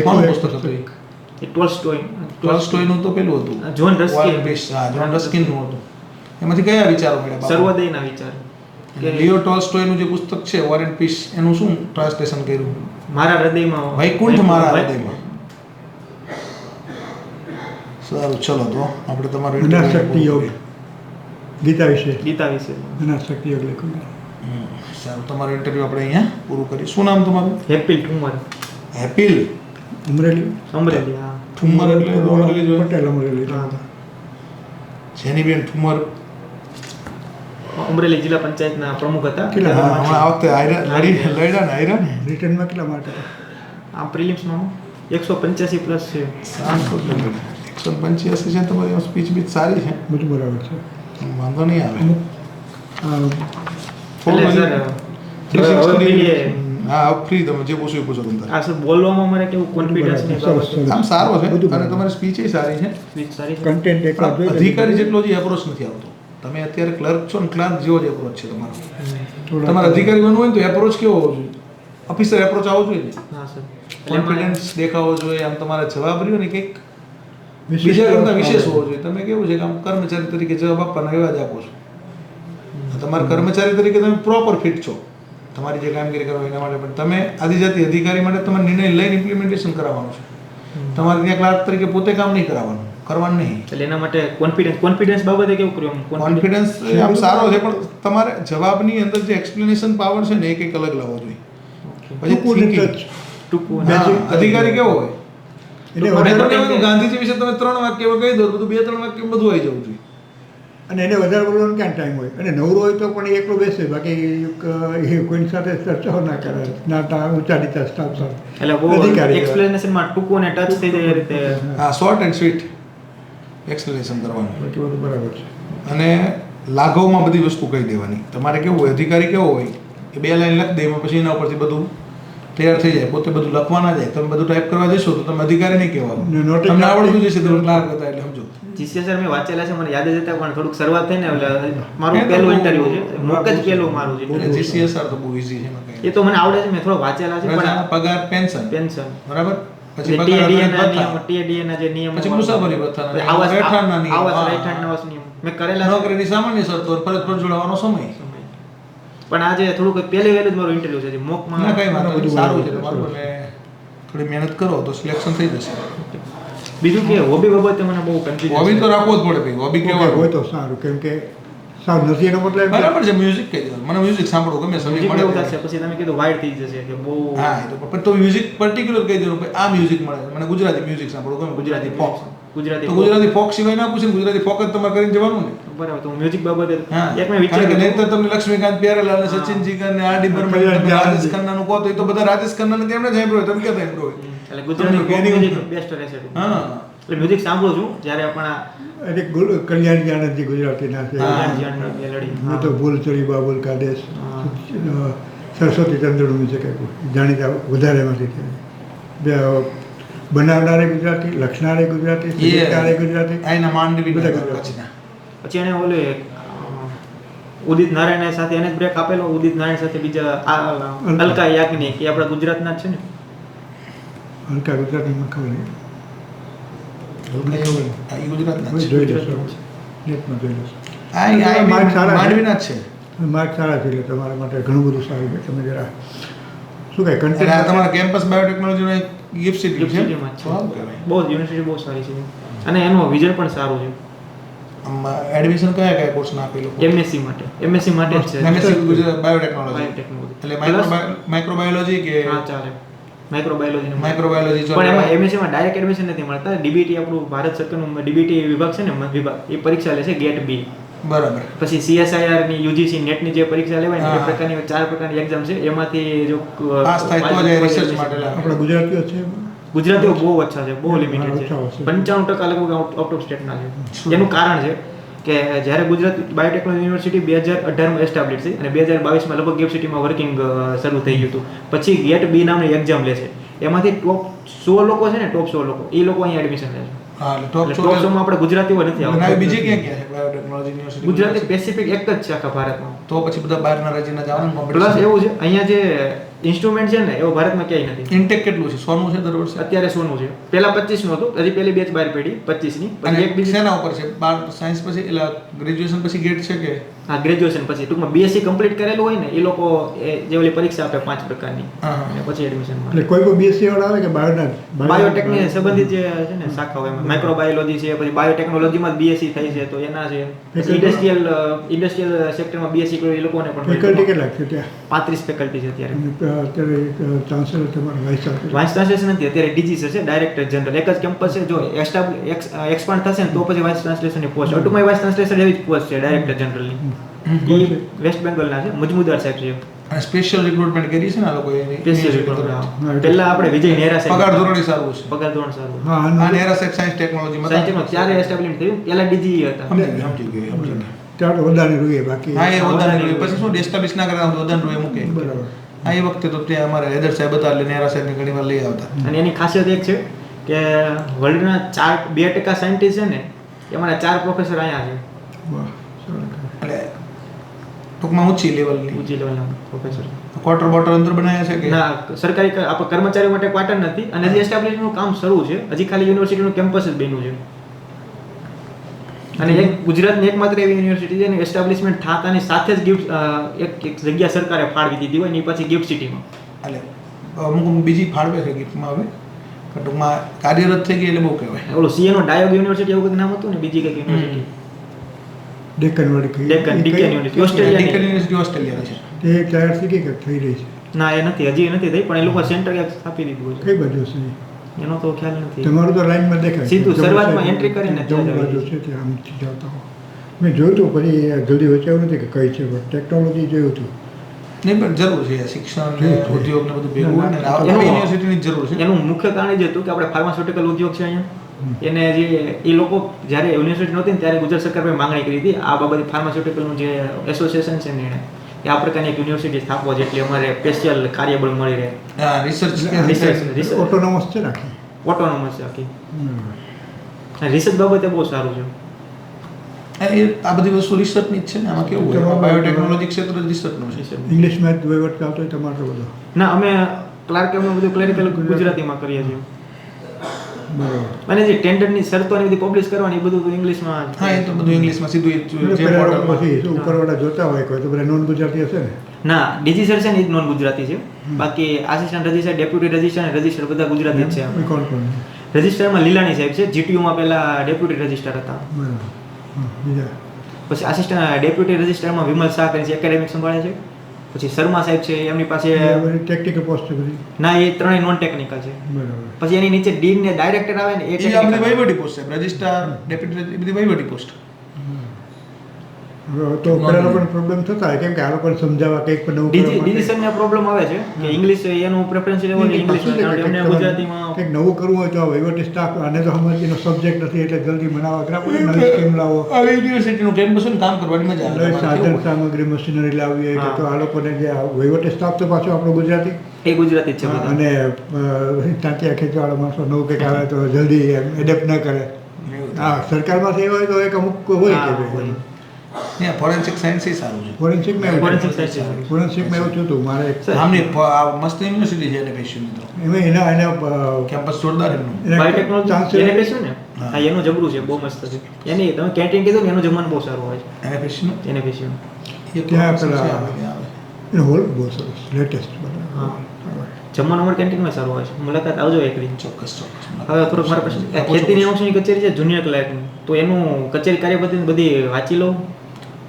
કોણ પુસ્તક હતું? ટોલ્સ્ટોયનું તો પેલું હતું જોન રસ્કિન. જોન રસ્કિનનું હતું. એમાંથી કયા વિચારો મળ્યા? સર્વોદયના વિચાર. લિયો ટોલ્સ્ટોયનું જે પુસ્તક છે વોર એન્ડ પીસ એનું શું ટ્રાન્સલેશન કર્યું? મારા હૃદયમાં વૈકુંઠ મારા હૃદયમાં. સારું, ચલો તો આપણે તમારું અનાશક્તિ યોગ ગીતા વિશે અનાશક્તિ યોગ લખ્યું. સારું, તમારું ઇન્ટરવ્યુ આપણે અહીંયા પૂરું કરીએ. શું નામ તમારું? હેપીલ ઠુમર. હેપીલ અમરેલી. હા. ઠુમર એટલે પટેલ અમરેલી. જેનીબેન ઠુમર અમરેલી જિલ્લા પંચાયતના પ્રમુખ હતા. કેટલા હા, હમણાં આ વખતે લડ્યા ને હાર્યા ને રિટર્નમાં કેટલા માર્ક હતા? આ પ્રિલિમ્સમાં 185 પ્લસ છે. 185 છે. તમારી સ્પીચ બીચ સારી છે, બધું બરાબર છે. વાંધો નહીં આવે. એટલે સર હવે પેલી હા, ફ્રી તમે જે પૂછો એ પૂછો તમે. આ સર બોલવામાં અમારે કેવું કોન્ફિડન્સ ની સરસ, બાબત સરસ. આમ સારો છે બધું અને તમારી સ્પીચ સારી છે. સ્પીચ સારી છે. કન્ટેન્ટ એકલા પણ અધિકારી જેટલો જે એપ્રોચ નથી આવતો. તમે અત્યારે ક્લર્ક છો ને, ક્લાર્ક જેવો જ એપ્રોચ છે તમારો. તમારે અધિકારી બનવું હોય ને તો એપ્રોચ કેવો હોવો જોઈએ? ઓફિસર એપ્રોચ આવવો જોઈએ ને, હા સર. કોન્ફિડન્સ દેખાવો જોઈએ, આમ તમારા જવાબ રહ્યો ને કંઈક બીજા કરતા વિશેષ હોવો જોઈએ. તમે કેવું છે કે આમ કર્મચારી તરીકે જવાબ આપવાના એવા જ આપો છો. તમારા કર્મચારી તરીકે તમે પ્રોપર ફિટ છો તમારી જે કામગીરી કરો એના માટે, પણ તમે આદિજાતિ અધિકારી માટે તમારે નિર્ણય લઈને ઇમ્પ્લિમેન્ટેશન કરાવવાનું છે. તમારે ત્યાં ક્લાર્ક તરીકે પોતે કામ નહીં કરવાનું નહીં. એટલે એના માટે કોન્ફિડન્સ બાબતે કેવું કર્યું? કોન્ફિડન્સ આમ સારો છે, પણ તમારે જવાબની અંદર જે એક્સપ્લેનેશન પાવર છે ને એ કંઈક અલગ લાવવો જોઈએ. પછી thinking. ટૂંકું હા, અધિકારી કેવો હોય? એટલે મને વધારે તો કહેવાય, ગાંધીજી વિશે તમે 3 વાક્ય કહી દો, બધું 2-3 વાક્ય બધું આવી જવું જોઈએ. અને એને વધારે બોલવાનો ક્યાં ટાઈમ હોય? અને નવરો હોય તો પણ એ એકલો બેસે, બાકી એ કોઈની સાથે ચર્ચાઓ ના કરે, ના ઊંચા નીચા સ્ટાફ સાથે. એટલે બહુ અધિકારી એક્સપ્લેનેશનમાં ટૂંકું અને ટચ થઈ જાય એ રીતે. હા, શોર્ટ એન્ડ સ્વીટ એક્સપ્લેનેશન કરવાનું. બાકી બધું બરાબર છે. અને લાઘવમાં બધી વસ્તુ કહી દેવાની. તમારે કેવું હોય, અધિકારી કેવો હોય કે 2 લાઈન લખી દે, એમાં પછી એના ઉપરથી બધું તૈયાર થઈ જાય, પોતે બધું લખવા ના જાય. તમે બધું ટાઈપ કરવા જશો તો તમે અધિકારી નહીં કહેવાનું, નોટિસ તમને આવડતું જશે, તમે ક્લાર્ક હતા એટલે સમજો. જીસીએ સર મેં વાંચેલા છે, મને યાદ જ હતા, પણ થોડુંક શરૂઆત થઈ ને એટલે મારું પહેલું ઇન્ટરવ્યુ છે, મોક જ પહેલું મારું છે. જીસીએસઆર તો બહુ ઈઝી છે એમાં કંઈ. એ તો મને આવડે છે, મેં થોડો વાંચેલા છે. રજા, પણ પગાર, પેન્શન, પેન્શન બરાબર. પછી પગાર, ટીએડીએના ભથ્થા. નિયમ, ટીએડીએના જે નિયમો, પછી મુસાફરી ભથ્થાના નિયમ, આવાસ રહેઠાણના નિયમ, આવાસ હા. રહેઠાણના આવાસ નિયમ મેં કરેલા છે. નોકરીની સામાન્ય શરતો, ફરજ પર જોડાવાનો સમય. પણ આજે થોડુંક પહેલી વહેલું જ મારું ઇન્ટરવ્યુ છે, મોકમાં ના કઈ વાંધો નહીં, બધું સારું છે બરાબર. તમારું. અને થોડી મહેનત કરો તો સિલેક્શન થઈ જશે. બીજું કે હોબી બાબતે મને બહુ કન્ફ્યુઝન હોબી તો રાખવો જ પડે ભાઈ. હોબી હોય કેવાનું? તો સારું, કેમ કે સાવ નથી એનો મતલબ એમ કે બરાબર છે, મ્યુઝિક કહી દેવાનું. મને મ્યુઝિક સાંભળવું ગમે, સમય મ્યુઝિક મળે એવું ત્યારે. થશે, પછી તમે કીધું વાઇડ થઈ જશે કે બહુ હા, એ તો પણ તો મ્યુઝિક પર્ટિક્યુલર કહી દેવાનું ભાઈ, આ મ્યુઝિક મળે છે. મને ગુજરાતી મ્યુઝિક સાંભળવું ગમે, ગુજરાતી ફોક. ગુજરાતી તો ગુજરાતી ફોક સિવાય ના પૂછે, ગુજરાતી ફોક જ તમારે કરીને જવાનું ને. બરાબર. તો મ્યુઝિક બાબતે હા, એક મેં કારણ કે વિચાર્યું નહીંતર તમને લક્ષ્મીકાંત પ્યારેલાલ અને સચિન જીગર ને આર ડી બર્મન, તમે રાજેશ ખન્નાનું કહો તો એ તો બધા રાજેશ ખન્નાને તેમણે જ સાંભળ્યો, તમે ક્યાં સાંભળ્યો હોય? એટલે ગુજરાતી તમને એની- મ્યુઝિક બેસ્ટ રહેશે. હા, એટલે મ્યુઝિક સાંભળું છું જ્યારે આપણા એટલે કલ્યાણજી આનંદજી ગુજરાતીના છે. હા. મેલોડી મેં તો ભૂલ ચડી બાબુલ કાદેશ, સરસ્વતી ચંદ્રનું મ્યુઝિક આપ્યું, જાણીતા વધારે એમાંથી છે. બનાવનારે ગુજરાતી, લખનારે ગુજરાતી, સંગીતકારે ગુજરાતી. આઈના માંડવી બધા બધા ગુજરાતી. કચ્છના. પછી એને ઓલે ઉદિત નારાયણ સાથે એને જ બ્રેક આપેલો. ઉદિત નારાયણ સાથે બીજા અલકા યાજ્ઞિક, એ આપણા ગુજરાતના જ છે ને. હલકા ગુજરાતીમાં ખબર નહીં. આ ઈ ગુજરાતના જ છે. જોઈ લેશો, નેટમાં જોઈ લેશો. આ માર્ક સારા છે. માંડવીના જ છે. માર્ક સારા છે, એટલે તમારા માટે ઘણું બધું સારું છે. તમે જરા શું કહે એટલે આ કન્ટેન્ટ તમારા કેમ્પસ બાયોટેકનોલોજીનો એક ગિફ્ટ સિટી છે. યુનિવર્સિટીમાં જ છે. સારું કહેવાય. બહુ યુનિવર્સિટી બહુ સારી છે અને એનું વિઝન પણ સારું છે. એડમિશન કયા કોર્સના આપેલું? એમએસસી માટે જ છે. MSc Gujarat biotechnology. બાયોટેકનોલોજી. એટલે Plus- માઇક્રોબાયોલોજી કે હા, ચાલે. માઇક્રોબાયોલોજી માઇક્રોબાયોલોજી પણ એમાં એમએસસીમાં ડાયરેક્ટ એડમિશન નથી મળતા. ડીબીટી આપણું ભારત સરકારનું ડીબીટી વિભાગ છે ને, વિભાગ, એ પરીક્ષા લે છે ગેટ બી. બરાબર. પછી CSIR ની યુજીસી નેટની જે પરીક્ષા લેવાય ને, એ હા. પ્રકારની 4 પ્રકારની એક્ઝામ છે. એમાંથી જો પાસ થાય તો જ રિસર્ચ માટે લાગે. આપણા ગુજરાતીઓ છે એમાં? ગુજરાતીઓ બહુ ઓછા છે, બહુ લિમિટેડ છે. ઓછા હશે. 95% લગભગ આઉટ ઓફ સ્ટેટના છે. શું? એનું કારણ છે કે જ્યારે ગુજરાત બાયોટેકનોલોજી યુનિવર્સિટી 2018માં એસ્ટાબ્લિશ થઈ અને 2022માં લગભગ ગેપ સિટીમાં વર્કિંગ શરૂ થઈ ગયું હતું. પછી ગેટ બી નામની એક્ઝામ લે છે. એમાંથી ટોપ 100 લોકો છે ને, ટોપ 100 લોકો, એ લોકો અહીંયા એડમિશન લે છે. હા, એટલે ટોપ એટલે ટોપ 100 માં આપણે ગુજરાતીઓ નથી બનાવી આવતા. બીજે ક્યાં ક્યાં છે બાયોટેકનોલોજી યુનિવર્સિટી? ગુજરાતી સ્પેસિફિક એક જ છે આખા ભારતમાં. તો પછી બધા બહારના રાજ્યના જવાનું પ્લસ કોમ્પિટિશન. એવું છે, અહીંયા જે ઇન્સ્ટ્રુમેન્ટ છે ને, એવો ભારતમાં ક્યાંય નથી. ઇન્ટેક કેટલું છે? 100 નું છે દર વર્ષે? અત્યારે 100 નું છે. પહેલા 25 નું હતું, હજી પહેલી બેચ બહાર પડી 25 ની. પછી એક અને બીજી શેના ઉપર છે? સાયન્સ પછી એટલે ગ્રેજ્યુએશન પછી ગેટ છે કે? હા, ગ્રેજ્યુએશન પછી ટૂંકમાં બીએસસી કમ્પ્લીટ કરેલું હોય ને, એ લોકો જે ઓલી પરીક્ષા આપે 5 પ્રકારની, હા, હા. અને પછી એડમિશન મળે. એટલે કોઈ બીએસસી વાળા આવે કે બાયોટેકની સંબંધિત જે છે ને શાખાઓ, એમાં માઇક્રોબાયોલોજી છે, પછી બાયોટેકનોલોજીમાં બીએસસી થઈ છે તો એના છે. પછી ઇન્ડસ્ટ્રીયલ સેક્ટરમાં બીએસસી કર્યું એ લોકોને પણ ફેકલ્ટી કેટલા છે ત્યાં? 35 ફેકલ્ટી છે અત્યારે. અને અત્યારે ચાન્સેલર તમારા વાઇસ ચાન્સેલર વાઇસ ટ્રાન્સલેશન નથી અત્યારે, ડીજી છે, ડાયરેક્ટર જનરલ. એક જ કેમ્પસ છે. જો એક્સપાન્ડ થશે ને તો પછી વાઇસ ટ્રાન્સલેશનની પોસ્ટ, ટૂંકમાં વાઇસ ટ્રાન્સલેશન એવી જ પોસ્ટ છે ડાયરેક્ટર જનરલની. એ વેસ્ટ બેંગોલના છે, મજમુદાર સાહેબ છે. અને સ્પેશિયલ રિક્રુટમેન્ટ કરી છે ને આ લોકોએ સ્પેશિયલ રિક્રુટમેન્ટ પહેલા આપણે વિજય નેહરા સાહેબ પગાર ધોરણ સારું છે. પગાર ધોરણ સારું. હા આ નેહરા સાહેબ સાયન્સ ટેકનોલોજીમાં સાયન્સમાં ત્યારે એસ્ટાબ્લિશ થયું, પહેલા ડીજી હતા. સમજી ગયો. ત્યાં તો વધારે રૂએ બાકી હા એ વધારે પછી શું એસ્ટાબ્લિશ ના કરે વધારે રૂએ મૂકે. બરાબર. હા એ વખતે તો ત્યાં અમારે હૈદર સાહેબ હતા એટલે નેહરા સાહેબને ઘણી વાર લઈ આવતા. અને એની ખાસિયત એક છે કે વર્લ્ડના 2% સાયન્ટિસ્ટ છે ને એમાંના 4 પ્રોફેસર અહીંયા છે. વાહ સરસ. એટલે ટૂંકમાં ઊંચી લેવલની ઊંચી લેવલના પ્રોફેસર. ક્વાર્ટર બોર્ટર અંદર બનાવ્યા છે કે ના, સરકારી આપણા કર્મચારીઓ માટે ક્વાર્ટર નથી અને હજી એસ્ટાબ્લિશનું કામ શરૂ છે. હજી ખાલી યુનિવર્સિટીનું કેમ્પસ જ બન્યું છે. અને એક ગુજરાતની એકમાત્ર એવી યુનિવર્સિટી છે ને એસ્ટાબ્લિશમેન્ટ થતાની સાથે જ ગિફ્ટ એક જગ્યા સરકારે ફાળવી દીધી હોય ને એ પછી ગિફ્ટ સિટીમાં. એટલે અમુક બીજી ફાળવે છે ગિફ્ટમાં હવે પણ ટૂંકમાં કાર્યરત થઈ ગઈ એટલે બહુ કહેવાય. ઓલું સીએનો ડાયોગ યુનિવર્સિટી એવું કંઈક નામ હતું ને, બીજી કંઈક યુનિવર્સિટી ડેકન વાળી ડેકન યુનિવર્સિટી ઓસ્ટ્રેલિયાની. ડિકન યુનિવર્સિટી ઓસ્ટ્રેલિયાની છે. તે તૈયાર થઈ ગઈ કે થઈ રહી છે? ના એ નથી, હજી નથી થઈ, પણ એ લોકો સેન્ટર આપી દીધું છે. કઈ બાજુ છે એનો તો ખ્યાલ નથી. તમારું તો લાઈનમાં દેખાય સીધું જમણી શરૂઆતમાં side entry કરીને ત્યાં જમણી જવાય. બાજુ છે ત્યાં આમથી જતા હો. મેં જોયું હતું પછી જલ્દી વચાવ્યું નથી કે કઈ છે પણ ટેકનોલોજી જોયું હતું. નહીં પણ જરૂર છે શિક્ષણ ને ઉદ્યોગ ને બધું ભેગું હોય ને આ એનું- યુનિવર્સિટીની જ જરૂર છે. એનું મુખ્ય કારણ એ જ હતું કે આપણે ફાર્માસ્યુટિકલ ઉદ્યોગ છે અહીંયા, એને જે એ લોકો જ્યારે યુનિવર્સિટી નહોતી ને ત્યારે ગુજરાત સરકાર પાસે માંગણી કરી હતી આ બાબતે ફાર્માસ્યુટિકલનું જે એસોસિએશન છે ને એણે કે આ પ્રકારની એક યુનિવર્સિટી સ્થાપવા જેટલી અમારે સ્પેશિયલ કાર્યબળ મળી રહે. હા રિસર્ચ રિસર્ચ ઓટોનોમસ છે ને આખી. ઓટોનોમસ છે આખી. બરાબર. રિસર્ચ બાબતે બહુ સારું છે. એ આ બધી વસ્તુ રિસર્ચની જ છે ને આમાં કેવું હોય બાયોટેકનોલોજી ક્ષેત્ર જ રિસર્ચનું છે. ઇંગ્લિશમાં જ વહીવટ ચાલતો હોય તમારો બધો. ના, અમે ક્લાર્ક એમનું બધું ક્લેરિકલ ગુજરાતીમાં કરીએ છીએ. બરાબર. અને જે ટેન્ડરની શરતો ને બધી પબ્લિશ કરવાની એ બધું તો ઇંગ્લિશમાં જ. હા એ તો બધું ઇંગ્લિશમાં સીધું જે પેલા લોકો પોર્ટલમાં પછી શું ઉપરવાળા જોતા હોય કોઈ તો બધા નોન ગુજરાતી હશે ને. ના, ડીજી સર છે ને એ જ નોન ગુજરાતી છે. બાકી આસિસ્ટન્ટ રજિસ્ટર, ડેપ્યુટી રજિસ્ટર અને રજિસ્ટર બધા ગુજરાતી જ છે. કોણ કોણ? રજિસ્ટરમાં લીલાણી સાહેબ છે, જીટીયુમાં પહેલા ડેપ્યુટી રજિસ્ટર હતા. બરાબર. હા, બીજા પછી આસિસ્ટન્ટ ડેપ્યુટી રજિસ્ટરમાં વિમલ શાહ કરીને છે, એકેડેમિક સંભાળે છે. પછી શર્મા સાહેબ છે, એમની પાસે ટેકનિકલ પોસ્ટ છે બધી. ના એ ત્રણેય નોન ટેકનિકલ છે. બરાબર. પછી એની નીચે ડીન ને ડાયરેક્ટર આવે ને એ એ આપણી technical. વહીવટી પોસ્ટ છે રજિસ્ટ્રાર ડેપ્યુટી એ બધી વહીવટી પોસ્ટ. હવે તો પેલા લોકોને પ્રોબ્લેમ થતા હોય કેમ કે આ લોકોને સમજાવવા કંઈક પણ નવું કરવા ડીજી માટે. સર ને પ્રોબ્લેમ આવે છે કે ઇંગ્લિશ એનું પ્રેફરન્સ લેવો છે ઇંગ્લિશ શું છે કે એમને કંઈક ગુજરાતીમાં કંઈક નવું કરવું હોય તો આ વહીવટી સ્ટાફ આને તો સમજવાનો સબ્જેક્ટ નથી એટલે જલ્દી બનાવવા અઘરા પડે. નવી સ્કીમ લાવો, આવી યુનિવર્સિટીનું કેમ્પસ હોય ને કામ કરવાની મજા આવે. નવી સાધન સામગ્રી મશીનરી લાવવી હોય કે તો આ લોકોને જે આ વહીવટી સ્ટાફ તો પાછો આપણો ગુજરાતી એ ગુજરાતી જ છે બધા. અને ટાંટિયા ખેંચવાળા માણસો નવું કંઈક આવે તો જલ્દી એડેપ્ટ ન કરે. હા, સરકારમાંથી એવા હોય તો એક અમુક હોય હા, કે હોય. ત્યાં ફોરેન્સિક સાયન્સ એ સારું છે. ફોરેન્સિકમાં એવું Forensic છે. science છે. ફોરેન્સિકમાં એવું થયું હતું મારે એક સર, આમની આ મસ્ત યુનિવર્સિટી છે એને કહીશું મિત્રો એમાં એના કેમ્પસ જોરદાર એમનું. બાયોટેકનોલોજી ચાન્સેલર- એને કહીશું ને હા. હા એનું જબરું છે, બહુ મસ્ત છે. એની તમે કેન્ટીન કીધું ને એનું જમવાનું બહુ સારું હોય છે. એને કહીશું એને કહીશું એ ત્યાં professor છે, પેલા- આવે, ત્યાં આવે. એનો હોલ બહુ સરસ લેટેસ્ટ હા. જમવાનું અમારે કેન્ટીનમાં સારું હોય છે. મુલાકાત આવજો એક દી. ચોક્કસ ચોક્કસ હવે થોડુંક મારા પાસે ખેતીની અંશની કચેરી છે જુનિયર ક્લાર્કની, તો એનું કચેરી કાર્યપદ્ધતિ બધી વાંચી લઉં.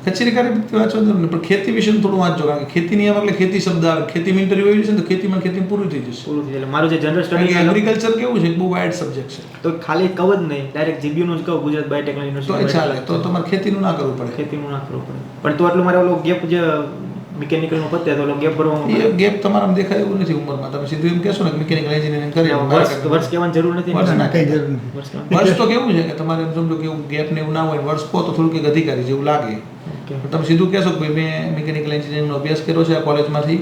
કચેરી કાર્યપદ્ધતિ વાંચવા જરૂર નહીં પણ ખેતી વિશે થોડું વાંચજો કારણ કે ખેતી નિયમ એટલે ખેતી શબ્દ આવે ખેતીમાં ઇન્ટરવ્યુ આવી જશે ને તો ખેતીમાં ખેતી પૂરું થઈ જશે. પૂરું થઈ જાય. એટલે મારું જે જનરલ કારણ કે સ્ટડી એગ્રીકલ્ચર કેવું છે એક બહુ વાઇડ સબ્જેક્ટ છે. તો ખાલી કહું જ નહીં, ડાયરેક્ટ જીબીનું જ કહું ગુજરાત બાયોટેકનોલોજી તો એ ચાલે તો તમારે ખેતીનું ના કરવું પડે. ખેતીનું ના કરવું પડે. પણ તો એટલું મારે ઓલો ગેપ જે મિકેનિકલનો પતે તો ઓલો ગેપ ભરવાનો એ ગેપ તમારામાં દેખાય એવું નથી ઉંમરમાં તમે સીધું એમ કહેશો ને મિકેનિકલ એન્જિનિયરિંગ કરી વર્ષ કહેવાની જરૂર નથી ને. વર્ષ ના કંઈ જરૂર નથી. વર્ષ કહેવાની. વર્ષ તો કેવું છે કે તમારે એમ સમજો કે એવું ગેપ ને એવું ના હોય વર્ષ કહો તો થોડુંક એક અધિકારી જેવું લાગે. Okay. પણ તમે સીધું કહેશો કે ભાઈ મેં મિકેનિકલ એન્જિનિયરિંગનો અભ્યાસ કર્યો છે આ કોલેજમાંથી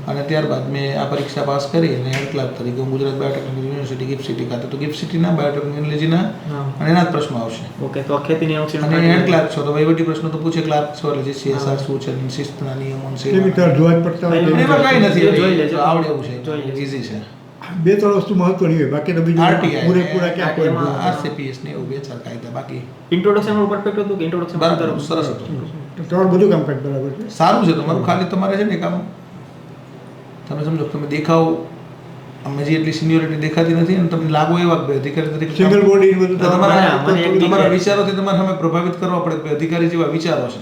અને ત્યારબાદ મેં આ પરીક્ષા પાસ કરી અને હેડ ક્લાર્ક તરીકે હું Gujarat biotechnology university gift city ખાતે તો ગિફ્ટ સિટીના બાયોટેકનોલોજીના હા. અને એના જ પ્રશ્નો આવશે. ઓકે, તો આ ખેતીની અંશની અને હેડ ક્લાર્ક છો તો વહીવટી પ્રશ્નો તો પૂછે ક્લાર્ક છો એટલે જે CSR શું છે શિસ્તના નિયમો છે કેવી તર જોવા જ પડતા હોય અને એમાં કેવી કાંઈ નથી જોઈ લેજો. આવડે એવું છે જોઈ લેજો. ઈઝી છે. બે ત્રણ વસ્તુ મહત્વની હોય બાકી તો બીજું RTI પૂરેપૂરા ક્યાં કોઈ એમાં જોવા. RCPS ને એવું બે ચાર કાયદા બાકી ઇન્ટ્રોડક્શન પરફેક્ટ હતું કે ઇન્ટ્રોડક્શન બરાબર સરસ હતું. તમારું બધું કામકાજ બરાબર છે. સારું છે તમારું ખાલી તમારે છે ને કામ તમે સમજો તમે દેખાવ અમે જે એટલી સિનિયોરિટી દેખાતી નથી અને તમને લાગો એવા કે અધિકારી તરીકે સિંગલ બોડી બધું તો તમારા મને એક તમારા બીક વિચારોથી તમારે સામે પ્રભાવિત કરવા પડે કે અધિકારી જેવા વિચારો છે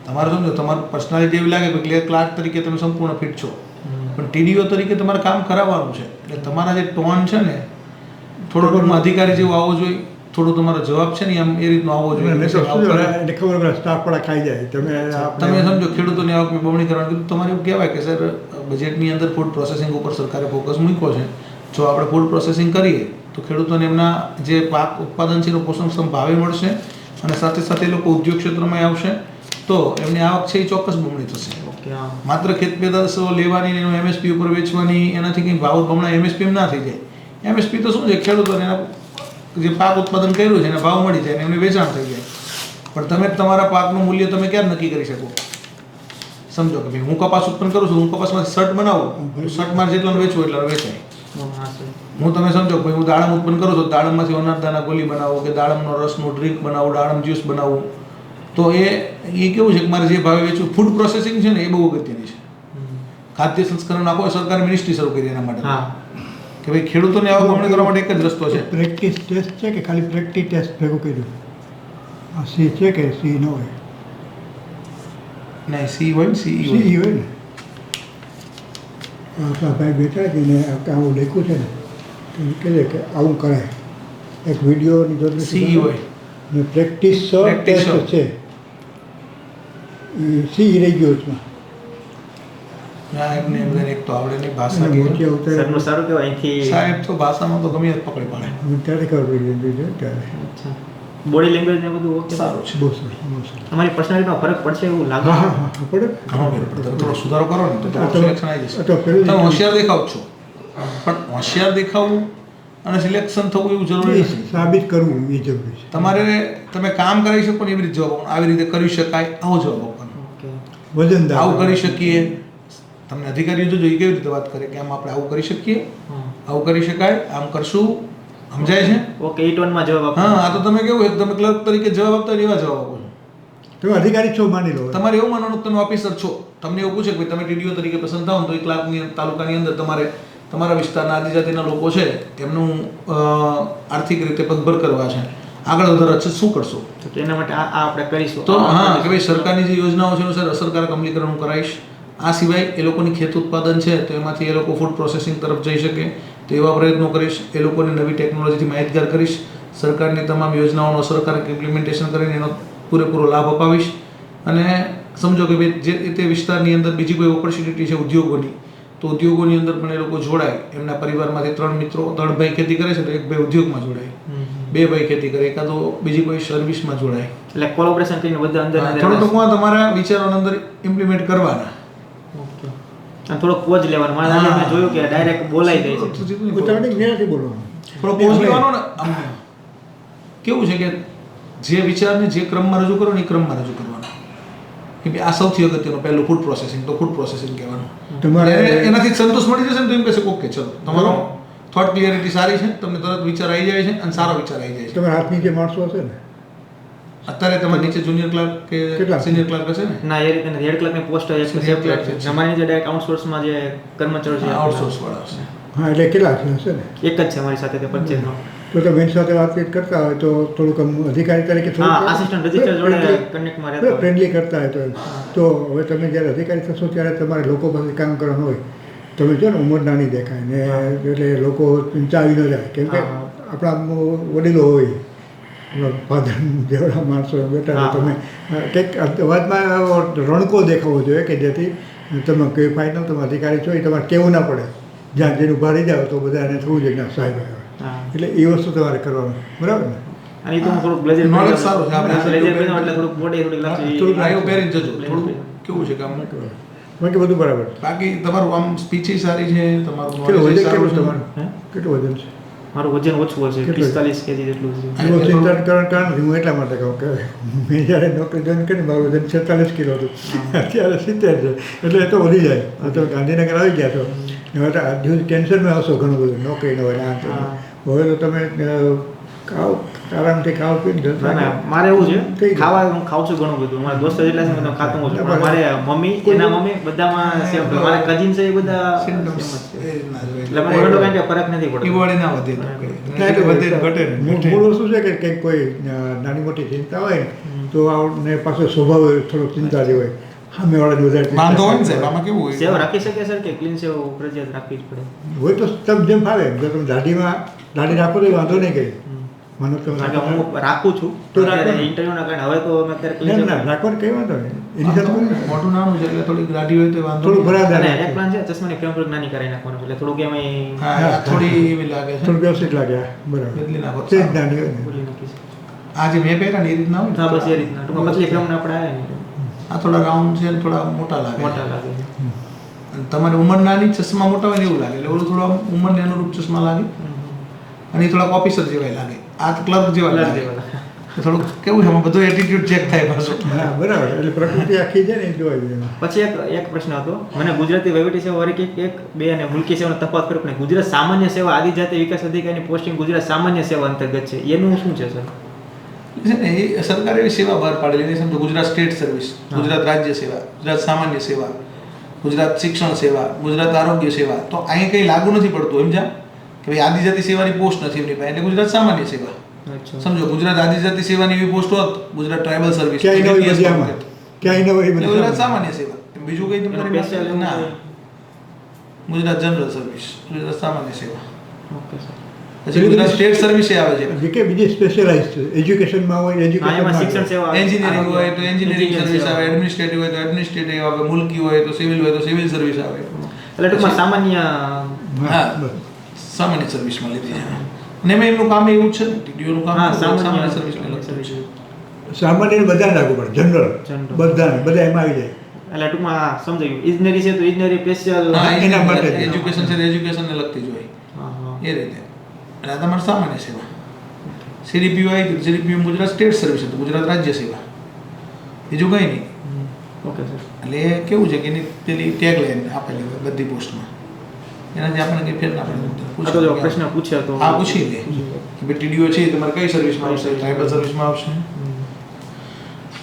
તમારે સમજો તમારું પર્સનાલિટી એવી લાગે કે ક્લાર્ક તરીકે તમે સંપૂર્ણ ફિટ છો પણ ટીડીઓ તરીકે તમારે કામ કરાવવાનું છે એટલે તમારા જે ટોન છે ને થોડો ટૂંકમાં અધિકારી જેવો આવવો જોઈએ થોડો તમારો જવાબ છે ને આમ એ રીતનો આવવો જોઈએ. મેં તો શું એટલે ખબર પડે સ્ટાફ વાળા ખાઈ જાય તમે સમજો ખેડૂતોની આવક બમણી કરવાનું કીધું, તમારે એવું કહેવાય કે સર બજેટની અંદર ફૂડ પ્રોસેસિંગ ઉપર સરકારે ફોકસ મૂક્યો છે. જો આપણે ફૂડ પ્રોસેસિંગ કરીએ તો ખેડૂતોને એમના જે પાક ઉત્પાદન છે એનો પોષણક્ષમ ભાવે મળશે અને સાથે સાથે એ લોકો ઉદ્યોગ ક્ષેત્રમાં આવશે તો એમની આવક છે એ ચોક્કસ બમણી થશે. ઓકે હા. માત્ર ખેત પેદાશો લેવાની એનો એમએસપી ઉપર વેચવાની એનાથી કંઈ ભાવ બમણા એમએસપી ના થઈ જાય. એમએસપી તો શું છે, ખેડૂતોને એના જે પાક ઉત્પાદન કર્યું છે એને ભાવ મળી જાય અને એમને વેચાણ થઈ જાય. પણ તમે તમારા પાકનું મૂલ્ય તમે ક્યારે નક્કી કરી શકો? સમજો કે ભાઈ હું કપાસ ઉત્પન્ન કરું છું, હું કપાસમાંથી શર્ટ બનાવું, શર્ટમાં જેટલા વેચવું એટલા વેચાય. હા સર. હું તમે સમજો ભાઈ હું દાડમ ઉત્પન્ન કરું છું, દાડમમાંથી અનારદાના ગોલી બનાવું કે દાડમનો રસનું ડ્રિંક બનાવું, દાડમ જ્યુસ બનાવું, તો એ કેવું છે કે મારે જે ભાવે વેચવું. ફૂડ પ્રોસેસિંગ છે ને એ બહુ અગત્યની છે. ખાદ્ય સંસ્કરણ આખો સરકારે મિનિસ્ટ્રી શરૂ કરી એના માટે હા. કે ભાઈ ખેડૂતોને આવક બમણી કરવા માટે એક જ રસ્તો છે. પ્રેક્ટિસ ટેસ્ટ છે કે ખાલી પ્રેક્ટિસ ટેસ્ટ ભેગું કર્યું? આ સી છે કે સી ન હોય? નહીં, સી હોય ને સીઈ સી હોય. હોય ને. આપણા ભાઈ બેઠા કે ને આવું લખ્યું છે ને તો એ કહે છે કે આવું કરાય. એક વિડીયોની જરૂર સીઈ હોય. ને પ્રેક્ટિસ ટેસ્ટ છે એ સી રહી ગયો છે. ના એમને બધાને એક તો આવડે નહીં ભાષા અને કે મોચે ઉતારે સરનું સારું કહેવાય અહીંથી. સાહેબ તો ભાષામાં તો ગમે તે પકડી પાડે. ત્યારે ખબર પડી જાય ત્યારે અચ્છા. બોડી લેંગ્વેજ ને બધું ઓકે સારું છે. બહુ સરસ બહુ સરસ. તમારી પર્સનાલિટીમાં ફરક પડશે એવું લાગે હા છે? હા હા પડે. ઘણો ફેર પડે. તમે થોડો સુધારો કરો ને તો આ તમારું તો- સિલેક્શન આવી જશે. આ તો પેલું તમે હોશિયાર દેખાવ છો પણ હોશિયાર દેખાવું અને સિલેક્શન થવું એવું જરૂરી નથી. સાબિત કરવું એ જરૂરી છે. તમારે તમે કામ કરી શકો ને એવી રીતે જવાબ આપવાનો. આવી રીતે કરી શકાય આવો જવાબ આપવાનો. ઓકે. વજનદાર આવું કરી શકીએ. તમને અધિકારીઓ જોજો એ કેવી રીતે વાત કરે કે આમ આપણે આવું કરી શકીએ, હા. આવું કરી શકાય, આમ કરશું. સમજાય છે? ઓકે ઈ ટોનમાં જવાબ આપો. હા. આ તો તમે કેવું છે, તમે ક્લર્ક તરીકે જવાબ આપતા હોય ને એવા જવાબ આપો છો. તમે અધિકારી છો માની લો. તમારે એવું માનવાનું કે તમે ઓફિસર છો. તમને એવું પૂછે કે ભાઈ તમે ટીડીઓ તરીકે પસંદ થાવ ને તો એ ક્લાર્કની તાલુકાની અંદર તમારે તમારા વિસ્તારના આદિજાતિના લોકો છે એમનું આર્થિક રીતે પગભર કરવા છે, આગળ વધારવા છે, શું કરશો? તો એના માટે આ આપણે કરીશું. તો હા કે ભાઈ સરકારની જે યોજનાઓ છે એનું સર અસરકારક અમલીકરણ હું કરાવીશ. આ સિવાય એ લોકોની ખેત ઉત્પાદન છે તો એમાંથી એ લોકો ફૂડ પ્રોસેસિંગ તરફ જઈ શકે તો એવા પ્રયત્નો કરીશ. એ લોકોને નવી ટેકનોલોજીથી માહિતગાર કરીશ. સરકારની તમામ યોજનાઓનું અસરકારક ઇમ્પ્લિમેન્ટેશન કરીને એનો પૂરેપૂરો લાભ અપાવીશ. અને સમજો કે ભાઈ જે તે વિસ્તારની અંદર બીજી કોઈ ઓપોર્ચ્યુનિટી છે ઉદ્યોગોની, તો ઉદ્યોગોની અંદર પણ એ લોકો જોડાય. એમના પરિવારમાંથી 3 મિત્રો 3 ભાઈ ખેતી કરે છે તો 1 ભાઈ ઉદ્યોગમાં જોડાય, 2 ભાઈ ખેતી કરે, એકાદો બીજી કોઈ સર્વિસમાં જોડાય. એટલે કોલેબોરેશન કરીને બધા અંદર થોડું ટૂંકમાં તમારા વિચારોને અંદર ઇમ્પ્લિમેન્ટ કરવાના. ઓકે. અને થોડો પોઝ લેવાનો. મારા હા. મેં જોયું કે ડાયરેક્ટ બોલાઈ જાય છે. ઉતાવળી જ્ઞાનથી બોલવાનું. થોડો પોઝ લેવાનો ને. આમ કેવું છે કે જે વિચારને જે ક્રમમાં રજૂ કરો ને એ ક્રમમાં રજૂ કરવાનો. કે ભાઈ આ સૌથી અગત્યનું પહેલું ફૂડ પ્રોસેસિંગ, તો ફૂડ પ્રોસેસિંગ કહેવાનું. તમારે એનાથી સંતોષ મળી જશે ને તો એમ કહેશે ઓકે ચલો તમારો થોટ ક્લિયરિટી સારી છે, તમને તરત વિચાર આવી જાય છે અને સારો વિચાર આવી જાય છે. તમારા હાથની જે માણસો હશે ને અત્યારે તમારી નીચે જુનિયર ક્લાર્ક કે કેટલા? સિનિયર ક્લાર્ક હશે ને? ના એ રીતે હેડ ક્લાર્કની પોસ્ટ એક Senior clerk છે. અમારી જે ડાયરેક્ટ આઉટસોર્સમાં જે કર્મચારીઓ છે આઉટસોર્સ વાળા હશે. હા એટલે કેટલા છે હશે ને? એક જ છે અમારી સાથે તે પરચેઝનો. તો તમે એની સાથે વાતચીત કરતા હોય તો થોડુંક આમ અધિકારી તરીકે હા આસિસ્ટન્ટ રજિસ્ટર જોડે કનેક્ટમાં રહેતો હોય. ફ્રેન્ડલી કરતા હોય તો હવે તમે જ્યારે અધિકારી થશો ત્યારે તમારે લોકો પાસે કામ કરવાનું હોય. તમે જો ને ઉંમર નાની દેખાય ને એટલે લોકો ચિંતાવી ન જાય કેમ કે હા. આપણા વડીલો હોય ફાધર જેવડા માણસો બેઠા હા. તમે કંઈક અવાજમાં રણકો દેખાવો જોઈએ કે જેથી તમે કે ફાઇનલ તમે અધિકારી છો એ તમારે કેવું ના પડે. જ્યાં જેનું ભારી જાવ તો બધાને થવું જોઈએ કે ના સાહેબ આવ્યા. હા. એટલે એ વસ્તુ તમારે કરવાનું બરાબર ને? અને એ તો હું થોડુંક બ્લેઝર Knowledge સારું છે. આપણે બ્લેઝર પહેર્યું એટલે થોડુંક બોડી થોડીક લાગશે. થોડુંક રાયો પહેરીને જજો. થોડું કેવું છે કે આમ બાકી બધું બરાબર. બાકી તમારું આમ સ્પીચ સારી છે, તમારું કેટલું knowledge વજન સારું કેટલું છે. તમારું? હે? કેટલું વજન છે? મારું વજન ઓછું હશે કેટલું? 45 kg જેટલું છે. એવો ચિંતા કરવાનું કારણ નથી. હું એટલા માટે કહું કે મેં જ્યારે નોકરી જોઈન કરી મારું વજન 46 કિલો હતું, અત્યારે 70 છે, એટલે એ તો વધી જાય. આ તો ગાંધીનગર આવી ગયા છો હવે તો હજુ ટેન્શનમાં આવશો ઘણું બધું નોકરી ન હોય ને આ તે. હા. હવે તો તમે ખાઓ આરામથી ખાઓ પીને ના ના મારે એવું છે થઈ ગયું. ખાવા હું ખાઉં છું ઘણું બધું. મારા દોસ્તો જેટલા છે બધા ખાતો હોઉં છું. પણ મારે મમ્મી એના મમ્મી બધામાં સેમ. મારા કઝિન છે એ બધા Symptoms same જ છે. એ ના જોઈએ. એટલે મને એટલો કાંઈ ફરક નથી પડતો. ઈ બોડી ના વધે તો કંઈ. ના, એટલે વધે ને ઘટે ને ઘટે. મૂળ વસ્તુ છે કે કંઈક કોઈ નાની મોટી ચિંતા હોય ને તો આવને પાછો સ્વભાવ થોડો ચિંતા જેવો હોય. સામેવાળાની વધારે ચિંતા વાંધો હોય ને સાહેબ આમાં કેવું હોય સેવ રાખી શકે સર કે ક્લીન સેવ ફરજિયાત રાખવી જ પડે? હોય તો તમે જેમ ફાવે. જો તમે દાઢી રાખો તો વાંધો નહીં કંઈ. મને તો કારણ કે હું રાખું છું તો રાખો ને. ઇન્ટરવ્યુના કારણે હવે તો મેં અત્યારે ના clear ના રાખવાનું કંઈ વાંધો નહીં એની સાથે કોઈ નથી. મોટું નાનું છે એટલે થોડી ગાડી હોય તો વાંધો થોડું નહીં. બરાબર અને રાખે. એક પ્લાન છે ચશ્માની ફ્રેમ થોડીક નાની કરાવી નાખવાનું એટલે થોડુંક એમાં હા આ થોડી એવી લાગે છે થોડું વ્યવસ્થિત લાગે હા, બરાબર બદલી નાખો તે જ નાની હોય ને. બોલી નાખીશ આ જે મેં પહેર્યા ને એ રીતના હોય ને? હા બસ એ રીતના ટૂંકમાં પતલી ફ્રેમને આપણે આવે ને આ થોડા રાઉન્ડ છે ને થોડા મોટા લાગે મોટા લાગે છે અને તમારી ઉંમર નાની ચશ્મા મોટા હોય ને એવું લાગે એટલે ઓલું થોડું આમ ઉંમરને અનુરૂપ ચશ્મા લાગે અને એ થોડા ઓફિસર જેવા લાગે આ તો ક્લર્ક જેવા કલર લાગે જેવા. થોડુંક કેવું છે આમાં બધું એટીટ્યુડ ચેક થાય પાછું હા બરાબર એટલે પ્રકૃતિ આખી છે ને એ જોવાય છે એમાં. પછી એક પ્રશ્ન હતો મને ગુજરાતી વહીવટી સેવા વળી એક બે અને મુલકી સેવાનો તફાવત કર્યો પણ ગુજરાત સામાન્ય સેવા આદિજાતિ વિકાસ અધિકારીની પોસ્ટિંગ ગુજરાત સામાન્ય સેવા અંતર્ગત છે એનું શું છે સર છે ને એ સરકારે એવી સેવા બહાર પાડેલી છે સમજો ગુજરાત સ્ટેટ સર્વિસ ગુજરાત રાજ્ય સેવા ગુજરાત સામાન્ય સેવા ગુજરાત શિક્ષણ સેવા ગુજરાત આરોગ્ય સેવા તો અહીં કંઈ લાગુ નથી પડતું સમજ્યા કે ભાઈ આદિજાતિ સેવાની પોસ્ટ નથી એમની પાસે એટલે ગુજરાત સામાન્ય સેવા અચ્છા સમજો ગુજરાત આદિજાતિ સેવાની એવી પોસ્ટ હોત ગુજરાત ટ્રાઇબલ સર્વિસ ક્યાંય ન હોય બધી આમાં ક્યાંય ન હોય એ ગુજરાત બધી સામાન્ય સેવા બીજું કંઈ એનો તમારી special પાસે એવું ના કોઈ- ગુજરાત જનરલ સર્વિસ ગુજરાત સામાન્ય સેવા ઓકે સર પછી ગુજરાત સ્ટેટ સર્વિસ આવે છે જે કે બીજી સ્પેશિયલાઇઝ છે એજ્યુકેશનમાં હોય હા એમાં એજ્યુકેશનમાં શિક્ષણ સેવા આવે. એન્જિનિયરિંગ હોય તો એન્જિનિયરિંગ Engineering સર્વિસ સેવા. આવે એડમિનિસ્ટ્રેટિવ હોય તો એડમિનિસ્ટ્રેટિવ આવે મુલકી હોય તો સિવિલ સર્વિસ આવે એટલે ટૂંકમાં સામાન્ય હા સામાન્ય સર્વિસમાં લીધી છે અને એમાં એમનું કામ એવું જ છે ને ટીડીઓનું કામ હા સામાન્ય સામાન્ય સર્વિસમાં લગતું છે સામાન્ય બધાને લાગુ પડે જનરલ General. બધાને બધા એમાં આવી જાય એટલે ટૂંકમાં સમજાયું ઇજનેરી છે તો ઇજનેરી સ્પેશિયલ હા એના માટે જ. એજ્યુકેશન છે એજ્યુકેશનને લગતી જ હોય એ રીતે અને આ તમારી સામાન્ય સેવા સીડીપીયુ આવી તો સીડીપીયુ ગુજરાત સ્ટેટ સર્વિસ હતું ગુજરાત રાજ્ય સેવા બીજું કંઈ નહીં ઓકે સર એટલે એ કેવું છે કે એની પેલી ટેગ લાઈન આપેલી હોય બધી પોસ્ટમાં એનાથી આપણને કંઈ ફેર ના પડે આ તો જો પ્રશ્ન પૂછ્યો તો હા પૂછી લે કે ભાઈ ટીડીઓ છે એ તમારે કઈ સર્વિસમાં આવશે ટ્રાઇબલ સર્વિસમાં આવશે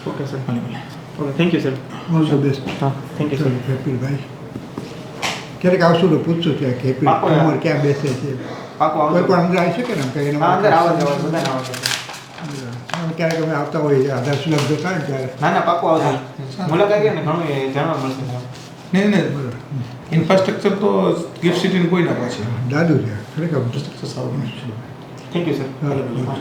ઓકે સર ભલે ભલે okay thank you sir all the best હા થેન્ક યુ સર હેપીભાઈ ક્યારેક આવશું તો પૂછશું ત્યાં કે હેપી પાક્કો યાર. ઉંમર ક્યાં બેસે છે પાકો કોઈ પણ અંદર આવી શકે ને કે એનો હા અંદર આવો જવા બધાને આવો ક્યારેક અમે આવતા હોઈએ આધાર સુલભ જોતા ને ત્યારે ના ના પાકો આવજો મુલાકાત ને ઘણું એ જાણવા મળશે નહીં નહીં ઇન્ફ્રાસ્ટ્રક્ચર તો ગિફ્ટ સિટીને કોઈ ના પાછે દાદુ છે ખરેખર સારું થેન્ક યુ સર હા. ભલે ભલે